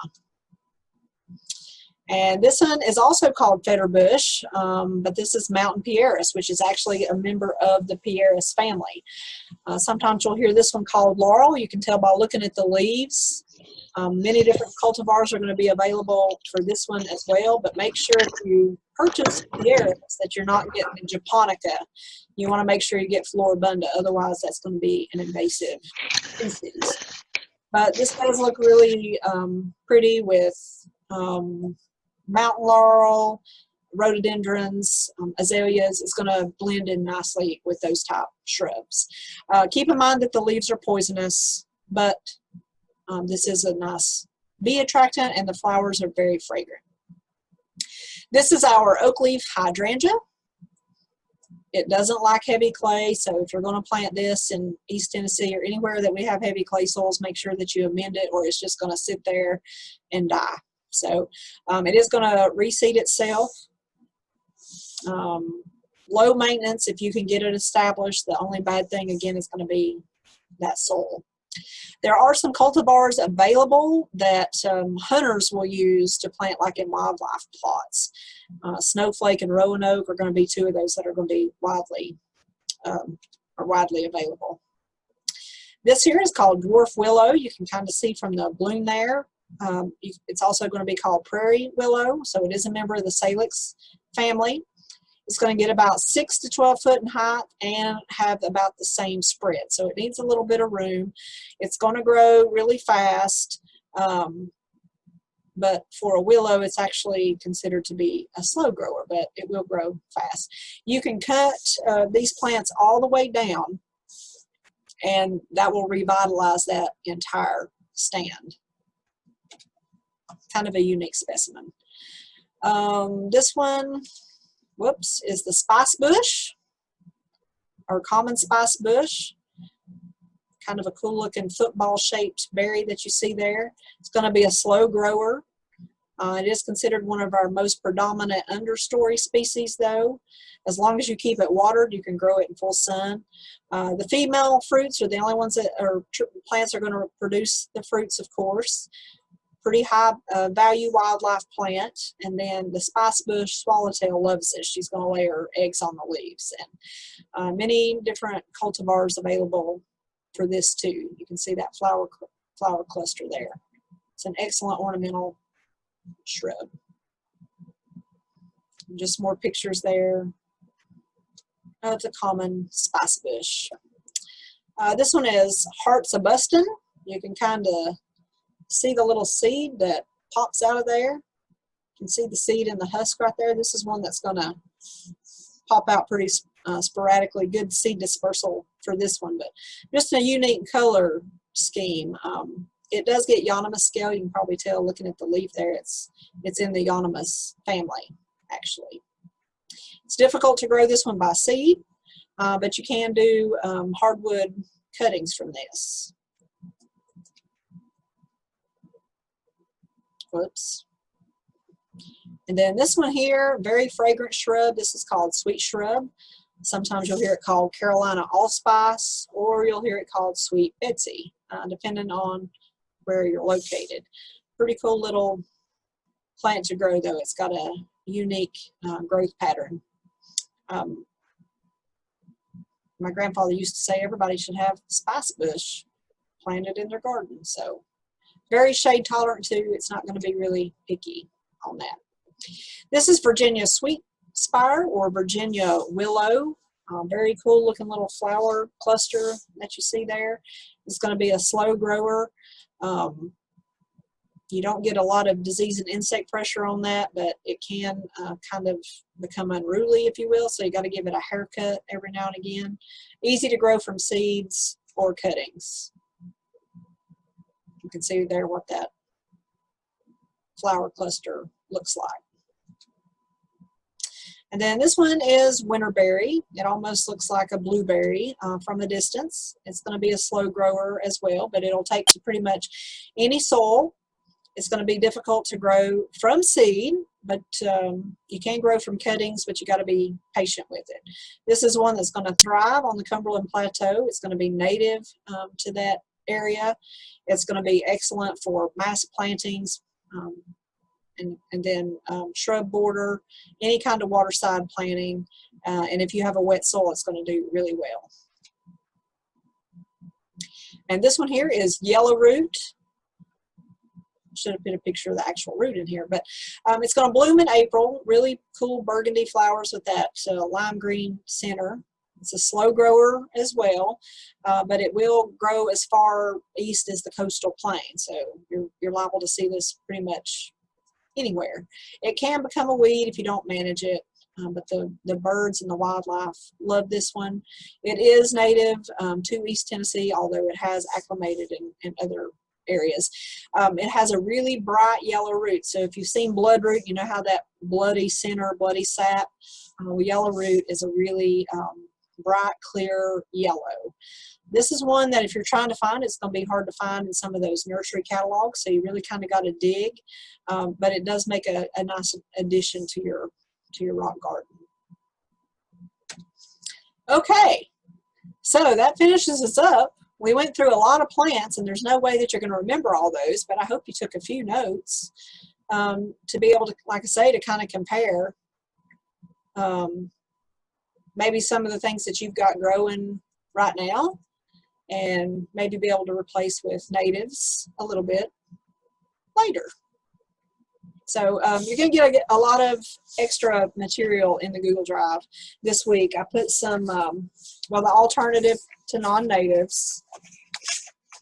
And this one is also called fetterbush, but this is mountain pieris, which is actually a member of the pieris family. Sometimes you'll hear this one called laurel. You can tell by looking at the leaves. Many different cultivars are going to be available for this one as well, but make sure if you purchase pieris that you're not getting japonica. You want to make sure you get floribunda, otherwise that's going to be an invasive species. But this does look really pretty with mountain laurel, rhododendrons, azaleas. It's going to blend in nicely with those type shrubs. Keep in mind that the leaves are poisonous, but this is a nice bee attractant, and the flowers are very fragrant. This is our oak leaf hydrangea. It doesn't like heavy clay, so if you're going to plant this in East Tennessee or anywhere that we have heavy clay soils, make sure that you amend it, or it's just going to sit there and die. So it is going to reseed itself. Low maintenance if you can get it established. The only bad thing, again, is going to be that soil. There are some cultivars available that hunters will use to plant like in wildlife plots. Snowflake and Roanoke are going to be two of those that are going to be widely are widely available. This here is called dwarf willow. You can kind of see from the bloom there. It's also going to be called prairie willow, so it is a member of the Salix family. It's going to get about 6 to 12 foot in height and have about the same spread, so it needs a little bit of room. It's going to grow really fast, but for a willow it's actually considered to be a slow grower, but it will grow fast. You can cut these plants all the way down, and that will revitalize that entire stand. Kind of a unique specimen. This one, whoops, is the spice bush, or common spice bush. Kind of a cool looking football shaped berry that you see there. It's going to be a slow grower. It is considered one of our most predominant understory species though. As long as you keep it watered, you can grow it in full sun. The female fruits are the only ones that plants are going to produce the fruits, of course. Pretty high value wildlife plant. And then the spice bush swallowtail loves it. She's going to lay her eggs on the leaves. And many different cultivars available for this too. You can see that flower cluster there. It's an excellent ornamental shrub. Just more pictures there of the common spice bush. This one is Hearts of Buston. You can kind of see the little seed that pops out of there. You can see the seed in the husk right there. This is one that's going to pop out pretty sporadically. Good seed dispersal for this one, but just a unique color scheme. It does get Euonymus scale. You can probably tell looking at the leaf there. It's in the Euonymus family, actually. It's difficult to grow this one by seed, but you can do hardwood cuttings from this. Whoops. And then this one here, very fragrant shrub. This is called sweet shrub. Sometimes you'll hear it called Carolina allspice, or you'll hear it called sweet Betsy, depending on where you're located. Pretty cool little plant to grow though. It's got a unique growth pattern. My grandfather used to say everybody should have spice bush planted in their garden. So very shade tolerant too. It's not going to be really picky on that. This is Virginia sweet spire or Virginia willow. Very cool looking little flower cluster that you see there. It's going to be a slow grower. You don't get a lot of disease and insect pressure on that, but it can kind of become unruly, if you will, so you got to give it a haircut every now and again. Easy to grow from seeds or cuttings. You can see there what that flower cluster looks like. And then this one is winterberry. It almost looks like a blueberry from a distance. It's going to be a slow grower as well, but it'll take to pretty much any soil. It's going to be difficult to grow from seed, but you can grow from cuttings, but you got to be patient with it. This is one that's going to thrive on the Cumberland Plateau. It's going to be native to that area. It's going to be excellent for mass plantings and then shrub border, any kind of waterside planting. And if you have a wet soil, it's going to do really well. And this one here is yellow root. Should have put a picture of the actual root in here, but it's going to bloom in April. Really cool burgundy flowers with that lime green center. It's a slow grower as well, but it will grow as far east as the coastal plain, so you're liable to see this pretty much anywhere. It can become a weed if you don't manage it, but the birds and the wildlife love this one. It is native to East Tennessee, although it has acclimated in other areas. It has a really bright yellow root. So if you've seen bloodroot, you know how that bloody center, bloody sap. Yellow root is a really bright, clear yellow. This is one that if you're trying to find, it's going to be hard to find in some of those nursery catalogs. So you really kind of got to dig, but it does make a nice addition to your rock garden. Okay, so that finishes us up. We went through a lot of plants, and there's no way that you're going to remember all those, but I hope you took a few notes to be able to, like I say, to kind of compare maybe some of the things that you've got growing right now, and maybe be able to replace with natives a little bit later. So you're going to get a lot of extra material in the Google Drive this week. I put some, well, the alternative to non-natives.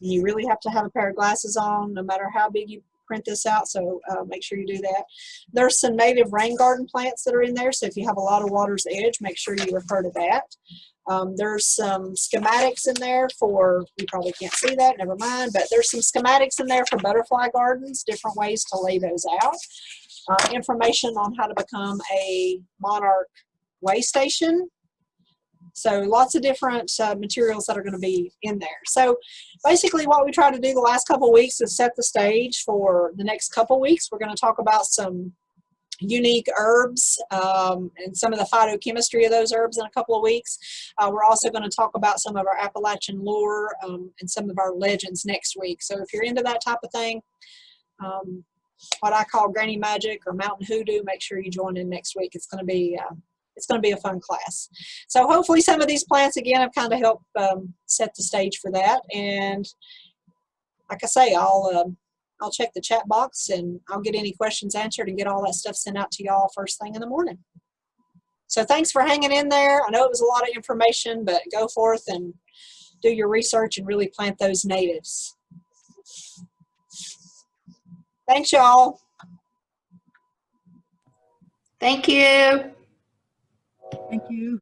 You really have to have a pair of glasses on no matter how big you print this out, so make sure you do that. There's some native rain garden plants that are in there, so if you have a lot of water's edge, make sure you refer to that. There's some schematics in there for, you probably can't see that, never mind, but there's some schematics in there for butterfly gardens, different ways to lay those out. Information on how to become a monarch way station. So lots of different materials that are going to be in there. So basically what we try to do the last couple of weeks is set the stage for the next couple of weeks. We're going to talk about some unique herbs and some of the phytochemistry of those herbs in a couple of weeks. We're also going to talk about some of our Appalachian lore and some of our legends next week. So if you're into that type of thing, what I call granny magic or mountain hoodoo, make sure you join in next week. It's going to be a fun class. So hopefully some of these plants, again, have kind of helped set the stage for that. And like I say, I'll check the chat box and I'll get any questions answered and get all that stuff sent out to y'all first thing in the morning. So thanks for hanging in there. I know it was a lot of information, but go forth and do your research and really plant those natives. Thanks, y'all. Thank you. Thank you.